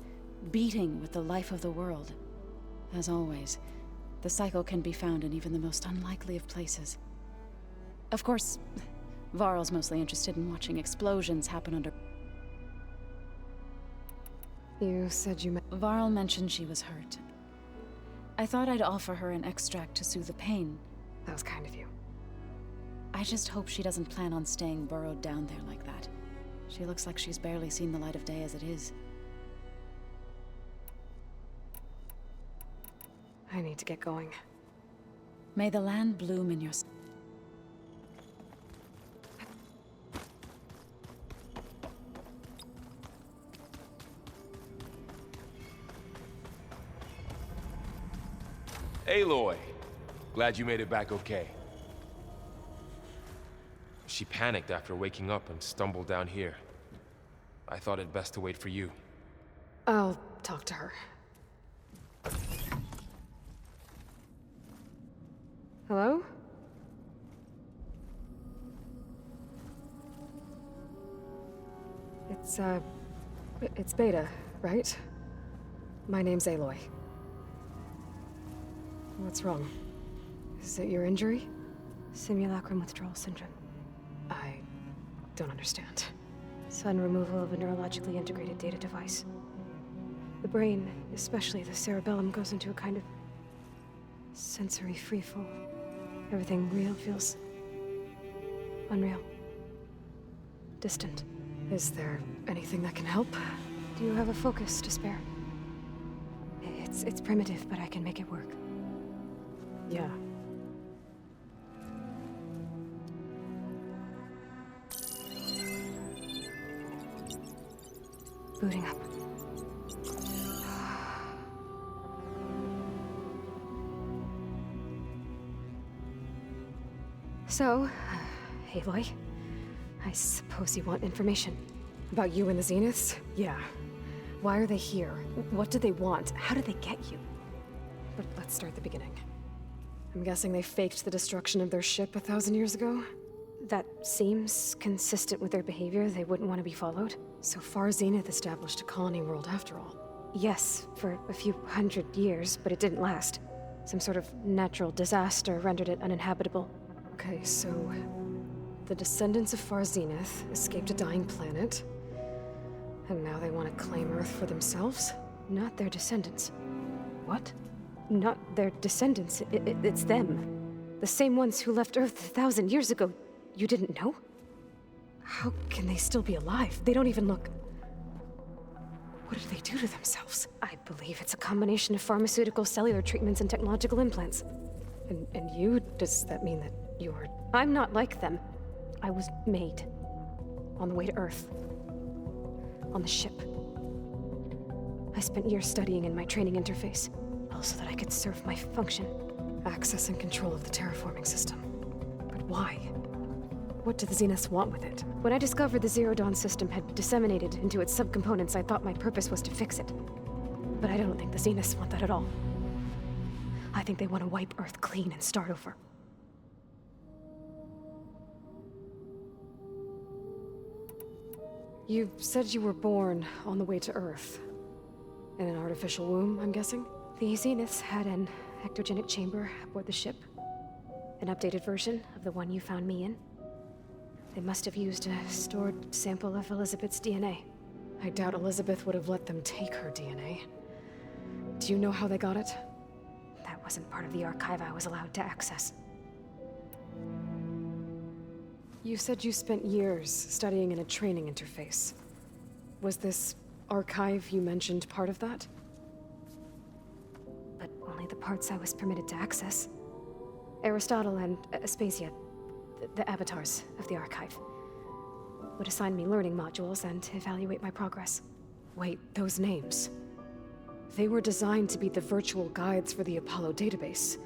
Speaker 2: beating with the life of the world. As always, the cycle can be found in even the most unlikely of places. Of course, Varl's mostly interested in watching explosions happen under...
Speaker 1: You said you met...
Speaker 2: Varl mentioned she was hurt. I thought I'd offer her an extract to soothe the pain.
Speaker 1: That was kind of you.
Speaker 2: I just hope she doesn't plan on staying burrowed down there like that. She looks like she's barely seen the light of day as it is.
Speaker 1: I need to get going.
Speaker 2: May the land bloom in your...
Speaker 7: Aloy! Glad you made it back okay. She panicked after waking up and stumbled down here. I thought it best to wait for you.
Speaker 1: I'll talk to her. Hello? It's Beta, right? My name's Aloy. What's wrong? Is it your injury?
Speaker 9: Simulacrum withdrawal syndrome.
Speaker 1: I don't understand.
Speaker 9: Sudden removal of a neurologically integrated data device. The brain, especially the cerebellum, goes into a kind of sensory freefall. Everything real feels unreal. Distant.
Speaker 1: Is there anything that can help?
Speaker 9: Do you have a focus to spare? It's primitive, but I can make it work.
Speaker 1: Yeah.
Speaker 9: Booting up. So, Aloy, I suppose you want information.
Speaker 1: About you and the Zeniths? Yeah. Why are they here? What do they want? How did they get you? But let's start at the beginning. I'm guessing they faked the destruction of their ship 1,000 years ago?
Speaker 9: That seems consistent with their behavior. They wouldn't want to be followed.
Speaker 1: So far, Zenith established a colony world after all.
Speaker 9: Yes, for a few hundred years, but it didn't last. Some sort of natural disaster rendered it uninhabitable.
Speaker 1: Okay, so the descendants of Far Zenith escaped a dying planet, and now they want to claim Earth for themselves?
Speaker 9: Not their descendants.
Speaker 1: What?
Speaker 9: Not their descendants. It's them. The same ones who left Earth 1,000 years ago. You didn't know?
Speaker 1: How can they still be alive? They don't even look... What did they do to themselves?
Speaker 9: I believe it's a combination of pharmaceutical, cellular treatments, and technological implants.
Speaker 1: And you? Does that mean that you're...
Speaker 9: I'm not like them. I was made. On the way to Earth. On the ship. I spent years studying in my training interface, all so that I could serve my function.
Speaker 1: Access and control of the terraforming system. But why? What do the Zeniths want with it?
Speaker 9: When I discovered the Zero Dawn system had disseminated into its subcomponents, I thought my purpose was to fix it. But I don't think the Zeniths want that at all. I think they want to wipe Earth clean and start over.
Speaker 1: You said you were born on the way to Earth. In an artificial womb, I'm guessing?
Speaker 9: The Zeniths had an ectogenic chamber aboard the ship. An updated version of the one you found me in. They must have used a stored sample of Elizabeth's DNA.
Speaker 1: I doubt Elizabeth would have let them take her DNA. Do you know how they got it?
Speaker 9: That wasn't part of the archive I was allowed to access.
Speaker 1: You said you spent years studying in a training interface. Was this archive you mentioned part of that?
Speaker 9: But only the parts I was permitted to access. Aristotle and Aspasia, the avatars of the archive, would assign me learning modules and evaluate my progress.
Speaker 1: Wait, those names. They were designed to be the virtual guides for the Apollo database,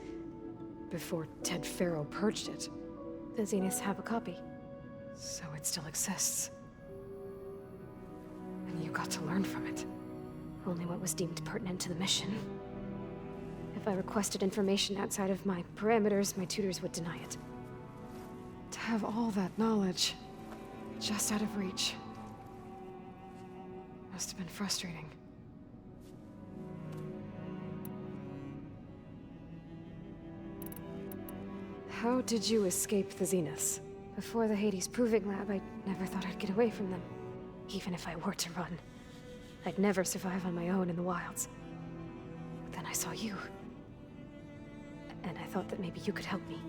Speaker 1: before Ted Faro purged it.
Speaker 9: The Zeniths have a copy.
Speaker 1: So it still exists. And you got to learn from it.
Speaker 9: Only what was deemed pertinent to the mission. If I requested information outside of my parameters, my tutors would deny it.
Speaker 1: To have all that knowledge, just out of reach. Must have been frustrating. How did you escape the Zeniths?
Speaker 9: Before the Hades Proving Lab, I never thought I'd get away from them. Even if I were to run. I'd never survive on my own in the wilds. But then I saw you. And I thought that maybe you could help me.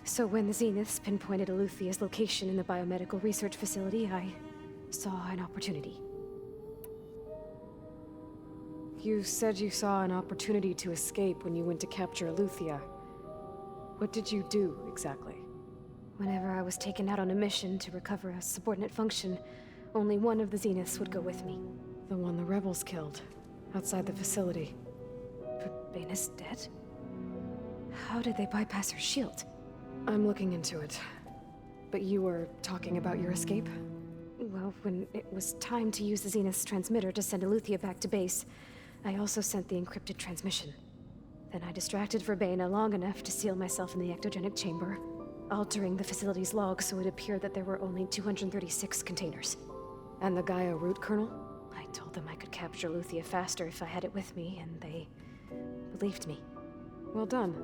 Speaker 9: So when the Zeniths pinpointed Eluthia's location in the biomedical research facility, I saw an opportunity.
Speaker 1: You said you saw an opportunity to escape when you went to capture Eluthia. What did you do, exactly?
Speaker 9: Whenever I was taken out on a mission to recover a subordinate function, only one of the Zeniths would go with me.
Speaker 1: The one the rebels killed, outside the facility.
Speaker 9: But Baina's dead? How did they bypass her shield?
Speaker 1: I'm looking into it. But you were talking about your escape?
Speaker 9: Well, when it was time to use the Zenith's transmitter to send Eluthia back to base, I also sent the encrypted transmission. Then I distracted Verbaina long enough to seal myself in the ectogenic chamber, altering the facility's log so it appeared that there were only 236 containers.
Speaker 1: And the Gaia root kernel?
Speaker 9: I told them I could capture Eluthia faster if I had it with me, and they believed me.
Speaker 1: Well done.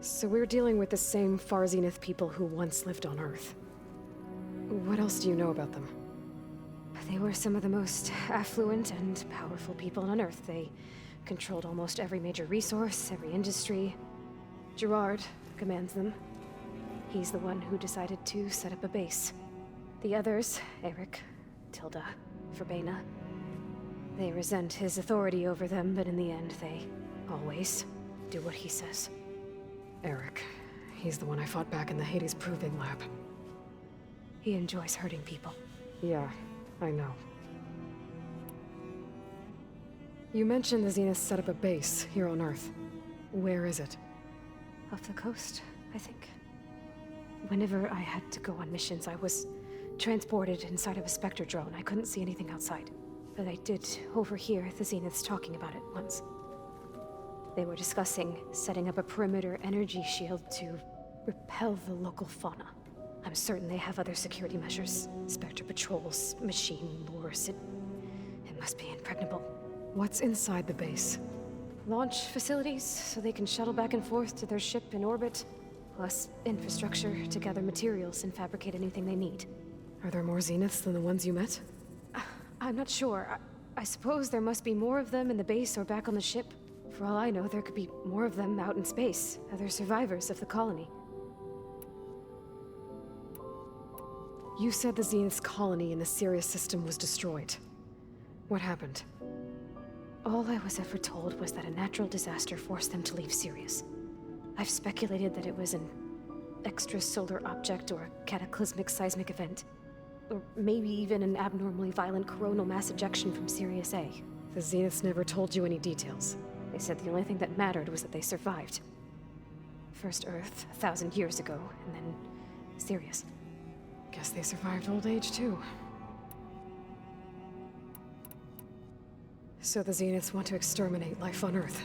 Speaker 1: So we're dealing with the same Far Zenith people who once lived on Earth. What else do you know about them?
Speaker 9: They were some of the most affluent and powerful people on Earth. They controlled almost every major resource, every industry. Gerard commands them. He's the one who decided to set up a base. The others, Eric, Tilda, Verbena, they resent his authority over them, but in the end, they always do what he says.
Speaker 1: Eric. He's the one I fought back in the Hades Proving Lab.
Speaker 9: He enjoys hurting people.
Speaker 1: Yeah, I know. You mentioned the Zenith set up a base here on Earth. Where is it?
Speaker 9: Off the coast, I think. Whenever I had to go on missions, I was transported inside of a Spectre drone. I couldn't see anything outside. But I did overhear the Zeniths talking about it once. They were discussing setting up a perimeter energy shield to repel the local fauna. I'm certain they have other security measures. Spectre patrols, machine lures. It must be impregnable.
Speaker 1: What's inside the base?
Speaker 9: Launch facilities, so they can shuttle back and forth to their ship in orbit. Plus infrastructure to gather materials and fabricate anything they need.
Speaker 1: Are there more Zeniths than the ones you met?
Speaker 9: I'm not sure. I suppose there must be more of them in the base or back on the ship. For all I know, there could be more of them out in space, other survivors of the colony.
Speaker 1: You said the Zenith's colony in the Sirius system was destroyed. What happened?
Speaker 9: All I was ever told was that a natural disaster forced them to leave Sirius. I've speculated that it was an extrasolar object or a cataclysmic seismic event. Or maybe even an abnormally violent coronal mass ejection from Sirius A.
Speaker 1: The Zeniths never told you any details.
Speaker 9: They said the only thing that mattered was that they survived. First Earth, 1,000 years ago, and then Sirius.
Speaker 1: Guess they survived old age, too. So the Zeniths want to exterminate life on Earth.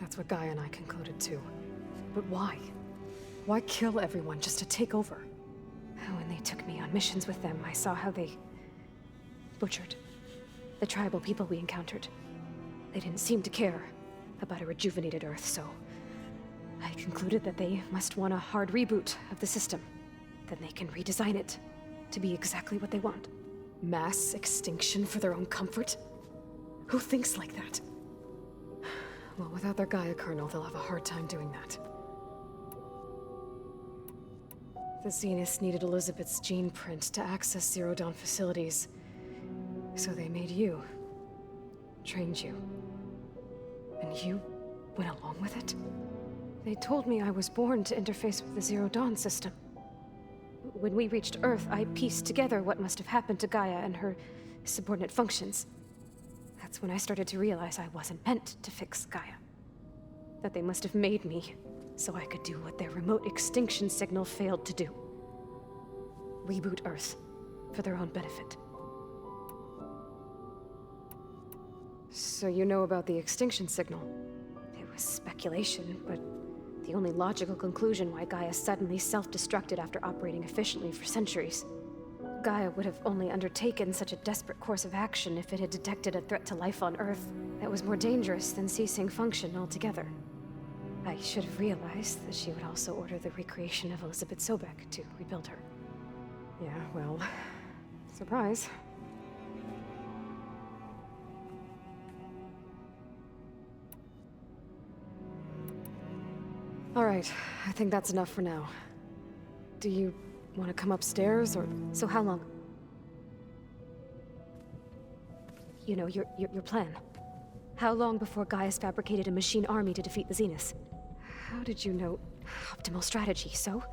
Speaker 1: That's what Gaia and I concluded, too. But why? Why kill everyone just to take over?
Speaker 9: When they took me on missions with them, I saw how they butchered the tribal people we encountered. They didn't seem to care about a rejuvenated Earth, so I concluded that they must want a hard reboot of the system. Then they can redesign it to be exactly what they want.
Speaker 1: Mass extinction for their own comfort? Who thinks like that? Well, without their Gaia kernel, they'll have a hard time doing that. The Zeniths needed Elizabeth's gene print to access Zero Dawn facilities. So they made you. Trained you. And you went along with it? They told me I was born to interface with the Zero Dawn system.
Speaker 9: When we reached Earth, I pieced together what must have happened to Gaia and her subordinate functions. That's when I started to realize I wasn't meant to fix Gaia. That they must have made me so I could do what their remote extinction signal failed to do. Reboot Earth, for their own benefit.
Speaker 1: So you know about the extinction signal?
Speaker 9: It was speculation, but the only logical conclusion why Gaia suddenly self-destructed after operating efficiently for centuries. Gaia would have only undertaken such a desperate course of action if it had detected a threat to life on Earth that was more dangerous than ceasing function altogether. I should have realized that she would also order the recreation of Elizabeth Sobek to rebuild her.
Speaker 1: Yeah, well, surprise. All right, I think that's enough for now. Do you want to come upstairs, or...
Speaker 9: So how long? You know, your plan. How long before Gaia's fabricated a machine army to defeat the Zeniths?
Speaker 1: How did you know?
Speaker 9: Optimal strategy, so?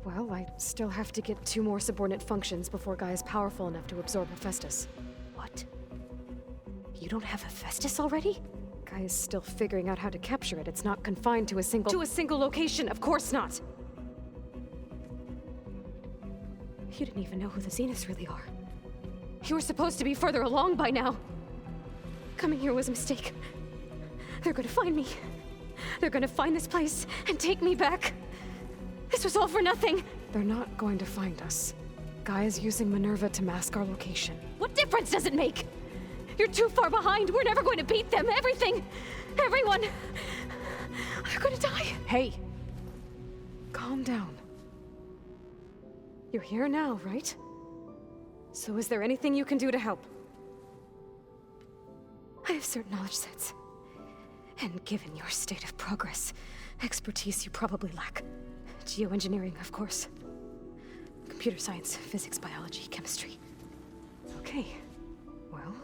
Speaker 1: Well, I still have to get 2 more subordinate functions before Gaia's powerful enough to absorb Hephaestus.
Speaker 9: What? You don't have Hephaestus already?
Speaker 1: Gaia's still figuring out how to capture it. It's not confined to a single...
Speaker 9: To a single location, of course not! You didn't even know who the Zeniths really are. You were supposed to be further along by now. Coming here was a mistake. They're gonna find me. They're gonna find this place and take me back. This was all for nothing.
Speaker 1: They're not going to find us. Gaia's using Minerva to mask our location.
Speaker 9: What difference does it make? You're too far behind. We're never going to beat them. Everything. Everyone. I
Speaker 1: You're gonna die! Hey! Calm down. You're here now, right? So is there anything you can do to help? I have certain knowledge sets. And given your state of progress, expertise you probably lack. Geoengineering, of course. Computer science, physics, biology, chemistry. Okay. Well,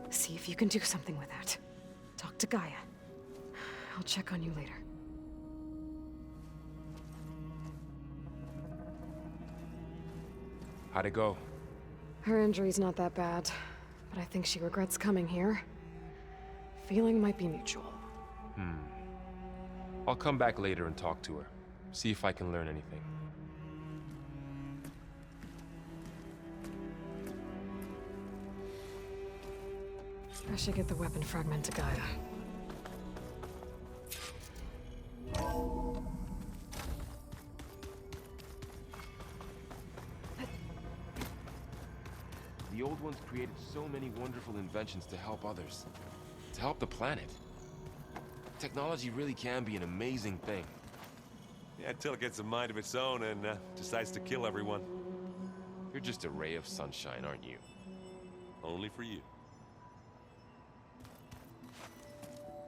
Speaker 1: see if you can do something with that. Talk to Gaia. I'll check on you later.
Speaker 7: How'd it go?
Speaker 1: Her injury's not that bad, but I think she regrets coming here. Feeling might be mutual.
Speaker 7: I'll come back later and talk to her. See if I can learn anything.
Speaker 1: I should get the weapon fragment to Gaia.
Speaker 7: The old ones created so many wonderful inventions to help others. To help the planet. Technology really can be an amazing thing.
Speaker 5: Yeah, until it gets a mind of its own and decides to kill everyone.
Speaker 7: You're just a ray of sunshine, aren't you?
Speaker 5: Only for you.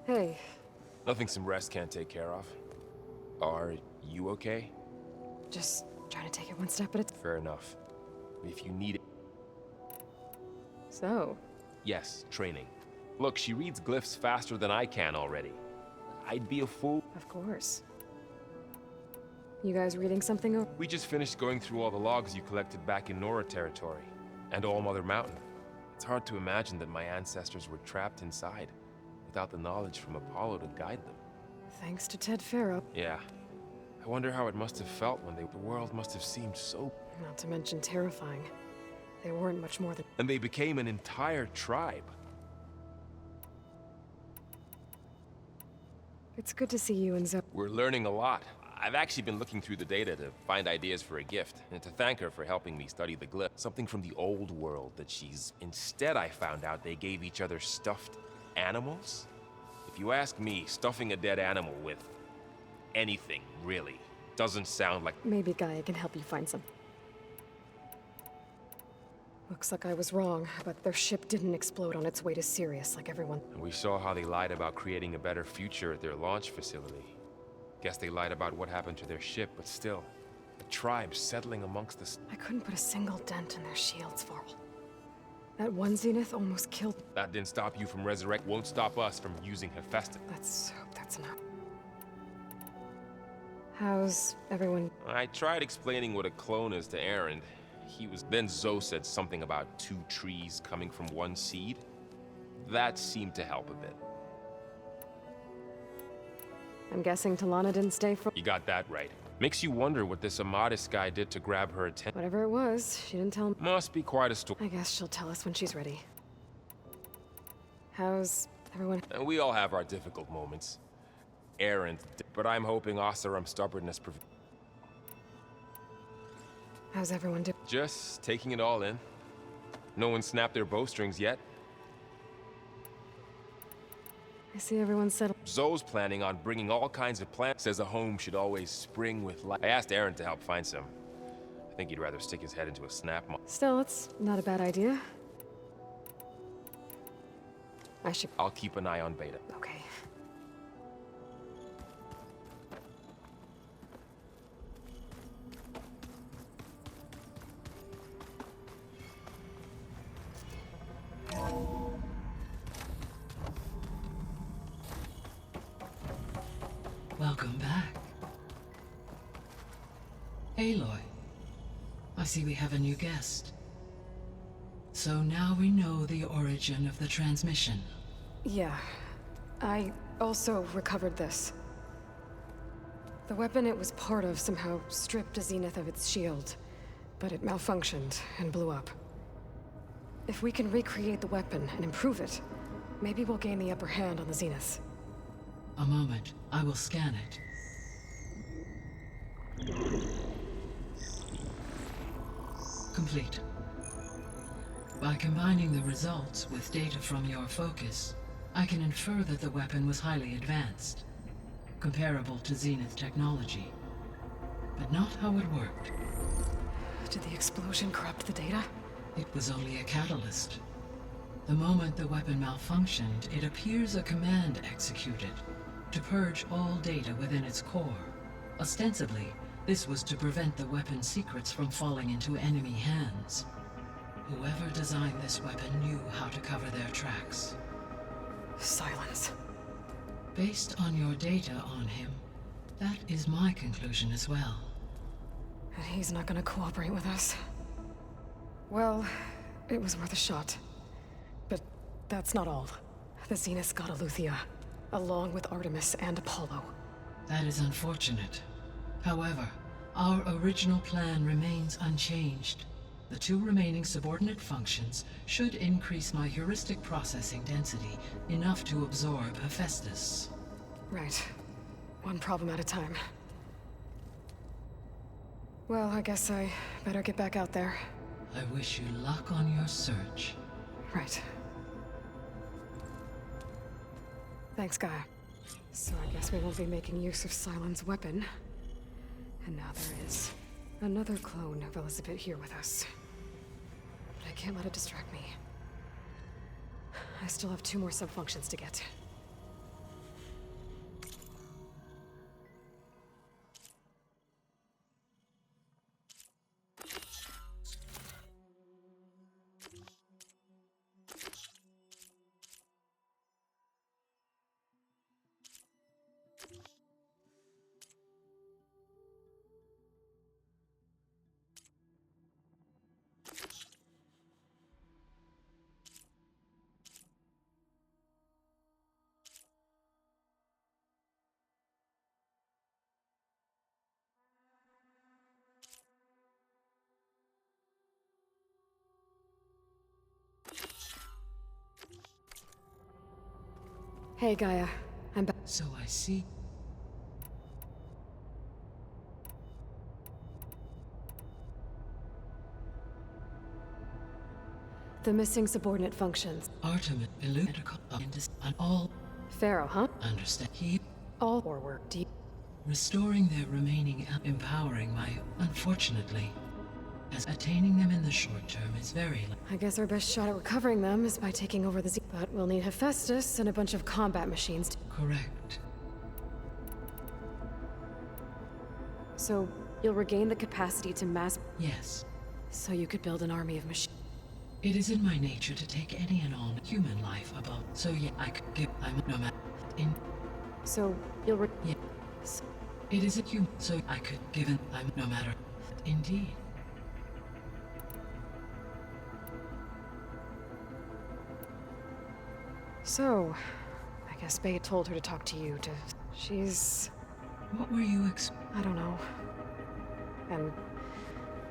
Speaker 1: Hey.
Speaker 7: Nothing some rest can't take care of. Are you okay?
Speaker 1: Just trying to take it one step at a time.
Speaker 7: Fair enough. If you need it.
Speaker 1: So?
Speaker 7: Yes, training. Look, she reads glyphs faster than I can already. I'd be a fool.
Speaker 1: Of course. You guys reading something over?
Speaker 7: We just finished going through all the logs you collected back in Nora territory. And All Mother Mountain. It's hard to imagine that my ancestors were trapped inside, without the knowledge from Apollo to guide them.
Speaker 1: Thanks to Ted Farrow.
Speaker 7: Yeah. I wonder how it must have felt when the world must have seemed so...
Speaker 1: Not to mention terrifying. They weren't much more than...
Speaker 7: And they became an entire tribe.
Speaker 1: It's good to see you and Zoe.
Speaker 7: We're learning a lot. I've actually been looking through the data to find ideas for a gift, and to thank her for helping me study the glyph. Something from the old world that she's... Instead, I found out they gave each other stuffed animals? If you ask me, stuffing a dead animal with anything, really, doesn't sound like...
Speaker 1: Maybe Gaia can help you find some. Looks like I was wrong, but their ship didn't explode on its way to Sirius like everyone.
Speaker 7: And we saw how they lied about creating a better future at their launch facility. Guess they lied about what happened to their ship, but still, the tribe settling amongst us.
Speaker 1: I couldn't put a single dent in their shields, Varl. That one Zenith almost killed...
Speaker 7: That didn't stop you from resurrect, won't stop us from using Hephaestus.
Speaker 1: Let's hope that's enough. How's everyone?
Speaker 7: I tried explaining what a clone is to Aaron. Then Zoe said something about 2 trees coming from 1 seed. That seemed to help a bit.
Speaker 1: I'm guessing Talana didn't stay for...
Speaker 7: You got that right. Makes you wonder what this Amadis guy did to grab her attention.
Speaker 1: Whatever it was, she didn't tell me.
Speaker 7: Must be quite a story.
Speaker 1: I guess she'll tell us when she's ready. How's everyone?
Speaker 7: And we all have our difficult moments. Aaron, but I'm hoping Oseram's stubbornness...
Speaker 1: How's everyone doing?
Speaker 7: Just taking it all in. No one snapped their bowstrings yet.
Speaker 1: I see everyone settled.
Speaker 7: Zoe's planning on bringing all kinds of plants. Says a home should always spring with life. I asked Aaron to help find some. I think he'd rather stick his head into a snap mine.
Speaker 1: Still, it's not a bad idea.
Speaker 7: I'll keep an eye on Beta.
Speaker 1: Okay.
Speaker 3: Welcome back. Aloy, I see we have a new guest. So now we know the origin of the transmission.
Speaker 1: Yeah. I also recovered this. The weapon it was part of somehow stripped a Zenith of its shield, but it malfunctioned and blew up. If we can recreate the weapon and improve it, maybe we'll gain the upper hand on the Zeniths.
Speaker 3: A moment, I will scan it. Complete. By combining the results with data from your focus, I can infer that the weapon was highly advanced. comparable to Zenith technology. But not how it worked.
Speaker 1: Did the explosion corrupt the data?
Speaker 3: It was only a catalyst. The moment the weapon malfunctioned, it appears a command executed to purge all data within its core. Ostensibly, this was to prevent the weapon's secrets from falling into enemy hands. Whoever designed this weapon knew how to cover their tracks.
Speaker 1: Silence.
Speaker 3: Based on your data on him, that is my conclusion as well.
Speaker 1: And he's not gonna cooperate with us. Well, it was worth a shot. But that's not all. The Zeniths got Aletheia, along with Artemis and Apollo.
Speaker 3: That is unfortunate. However, our original plan remains unchanged. The 2 remaining subordinate functions should increase my heuristic processing density enough to absorb Hephaestus.
Speaker 1: Right. One problem at a time. Well, I guess I better get back out there.
Speaker 3: I wish you luck on your search.
Speaker 1: Right. Thanks, Gaia. So I guess we won't be making use of Cylon's weapon. And now there is another clone of Elizabeth here with us. But I can't let it distract me. I still have 2 more subfunctions to get. Hey, Gaia. I'm back.
Speaker 3: So I see.
Speaker 1: The missing subordinate functions.
Speaker 3: Artemis, Illuminator, and all.
Speaker 1: Pharaoh, huh?
Speaker 3: Understand. He
Speaker 1: All war work deep.
Speaker 3: restoring their remaining, empowering my. Unfortunately, as attaining them in the short term is very.
Speaker 1: I guess our best shot at recovering them is by taking over the Z. But we'll need Hephaestus and a bunch of combat machines.
Speaker 3: Correct.
Speaker 1: So you'll regain the capacity to mass.
Speaker 3: Yes.
Speaker 1: So you could build an army of machines.
Speaker 3: It is in my nature to take any and all human life above. So yeah, I could give. I'm no matter. In.
Speaker 1: So you'll
Speaker 3: Yeah. It is a human. So I could give an. I'm no matter. Indeed.
Speaker 1: So, I guess Bey told her to talk to you to... She's...
Speaker 3: What were you
Speaker 1: I don't know. I'm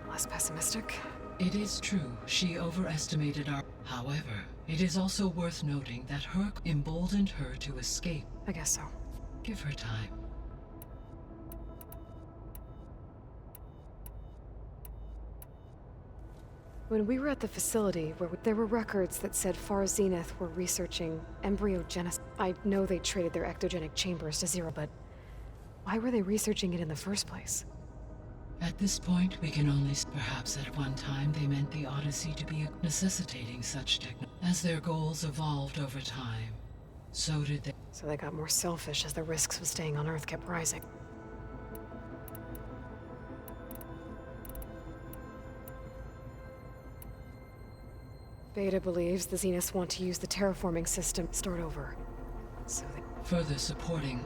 Speaker 1: less pessimistic.
Speaker 3: It is true, she overestimated our... However, it is also worth noting that her emboldened her to escape.
Speaker 1: I guess so.
Speaker 3: Give her time.
Speaker 1: When we were at the facility, there were records that said Far Zenith were researching embryogenesis. I know they traded their ectogenic chambers to zero, but why were they researching it in the first place?
Speaker 3: At this point, we can only... Perhaps at one time they meant the Odyssey to be necessitating such technology. As their goals evolved over time, so did they.
Speaker 1: So they got more selfish as the risks of staying on Earth kept rising. Beta believes the Zeniths want to use the terraforming system to start over. So they...
Speaker 3: Further supporting...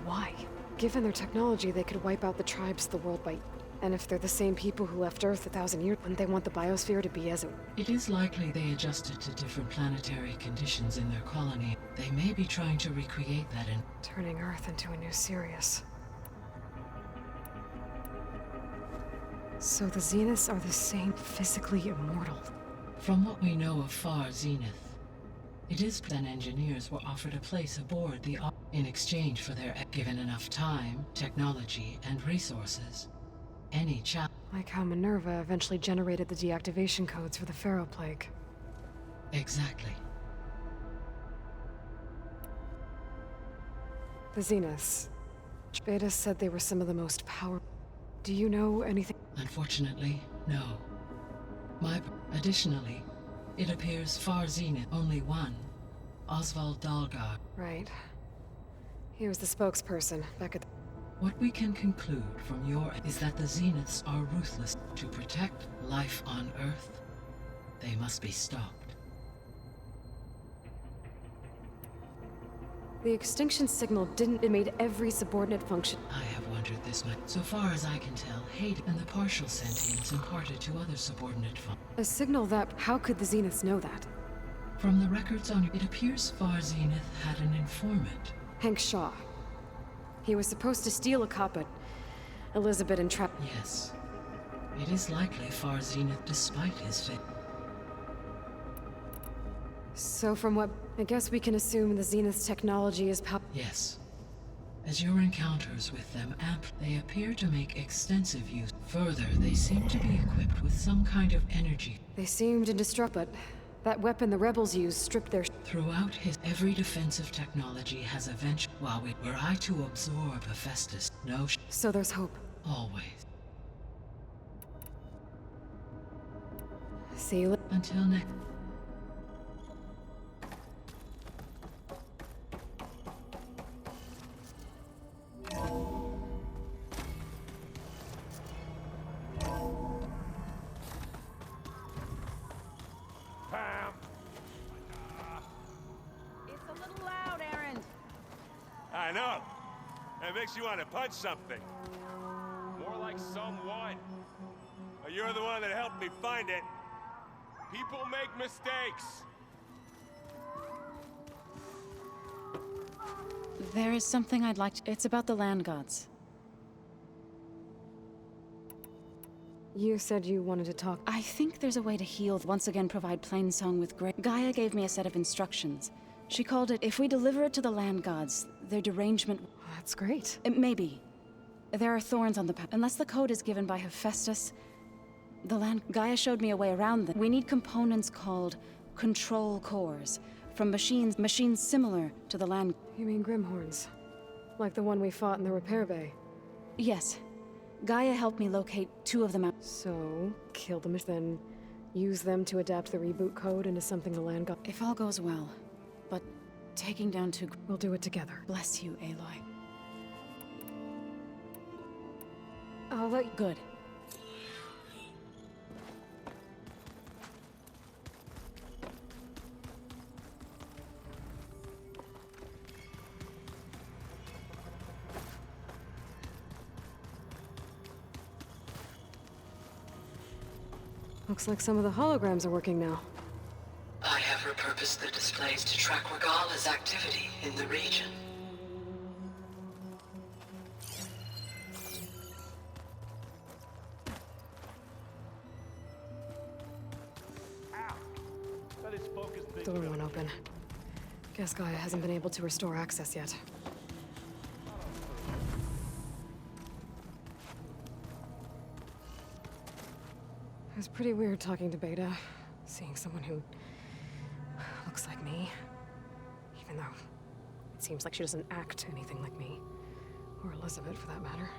Speaker 1: Why? Given their technology, they could wipe out the tribes of the world by... And if they're the same people who left Earth 1,000 years, wouldn't they want the biosphere to be as it...
Speaker 3: It is likely they adjusted to different planetary conditions in their colony. They may be trying to recreate that in...
Speaker 1: Turning Earth into a new Sirius. So the Zeniths are the same, physically immortal.
Speaker 3: From what we know of Far Zenith, it is then engineers were offered a place aboard the... in exchange for their... Given enough time, technology, and resources. Any chap...
Speaker 1: Like how Minerva eventually generated the deactivation codes for the Pharaoh Plague.
Speaker 3: Exactly.
Speaker 1: The Zeniths, Beta said they were some of the most powerful. Do you know anything?
Speaker 3: Unfortunately, no. Additionally, it appears Far Zenith, only one, Oswald Dahlgard.
Speaker 1: Right. He was the spokesperson back at the...
Speaker 3: What we can conclude from your is that the Zeniths are ruthless. To protect life on Earth, they must be stopped.
Speaker 1: The extinction signal didn't... It made every subordinate function.
Speaker 3: I have wondered this much. So far as I can tell, hate and the partial sentience imparted to other subordinate functions.
Speaker 1: A signal that... How could the Zeniths know that?
Speaker 3: From the records on it appears Far Zenith had an informant.
Speaker 1: Hank Shaw. He was supposed to steal a cop, but Elizabeth entrapped...
Speaker 3: Yes. It is likely Far Zenith, despite his fate.
Speaker 1: So from what... I guess we can assume the Zenith's technology is
Speaker 3: Yes. As your encounters with them they appear to make extensive use. Further, they seem to be equipped with some kind of energy.
Speaker 1: They seemed indestructible, but that weapon the rebels used stripped their...
Speaker 3: Throughout every defensive technology has eventually... Were I to absorb Hephaestus, no...
Speaker 1: So there's hope.
Speaker 3: Always.
Speaker 1: See you
Speaker 3: until next...
Speaker 5: I know. It makes you want to punch something.
Speaker 7: More like someone.
Speaker 5: Well, you're the one that helped me find it.
Speaker 7: People make mistakes.
Speaker 2: There is something I'd like to... It's about the land gods.
Speaker 1: You said you wanted to talk...
Speaker 2: I think there's a way to heal, once again provide Plainsong with grace. Gaia gave me a set of instructions. She called it, if we deliver it to the land gods, their derangement...
Speaker 1: That's great.
Speaker 2: Maybe. There are thorns on the path. Unless the code is given by Hephaestus, the land... Gaia showed me a way around them. We need components called control cores, from machines similar to the land...
Speaker 1: You mean Grimhorns? Like the one we fought in the repair bay?
Speaker 2: Yes. Gaia helped me locate 2 of them out.
Speaker 1: So, kill them, then use them to adapt the reboot code into something the land god...
Speaker 2: If all goes well. But taking down 2...
Speaker 1: We'll do it together.
Speaker 2: Bless you, Aloy.
Speaker 1: I'll let you...
Speaker 2: Good.
Speaker 1: Looks like some of the holograms are working now.
Speaker 3: I have repurposed the displays to track Regala's activity in the region.
Speaker 1: Door won't open. Guess Gaia hasn't been able to restore access yet. It was pretty weird talking to Beta, seeing someone who looks like me. Even though it seems like she doesn't act anything like me. Or Elizabeth, for that matter.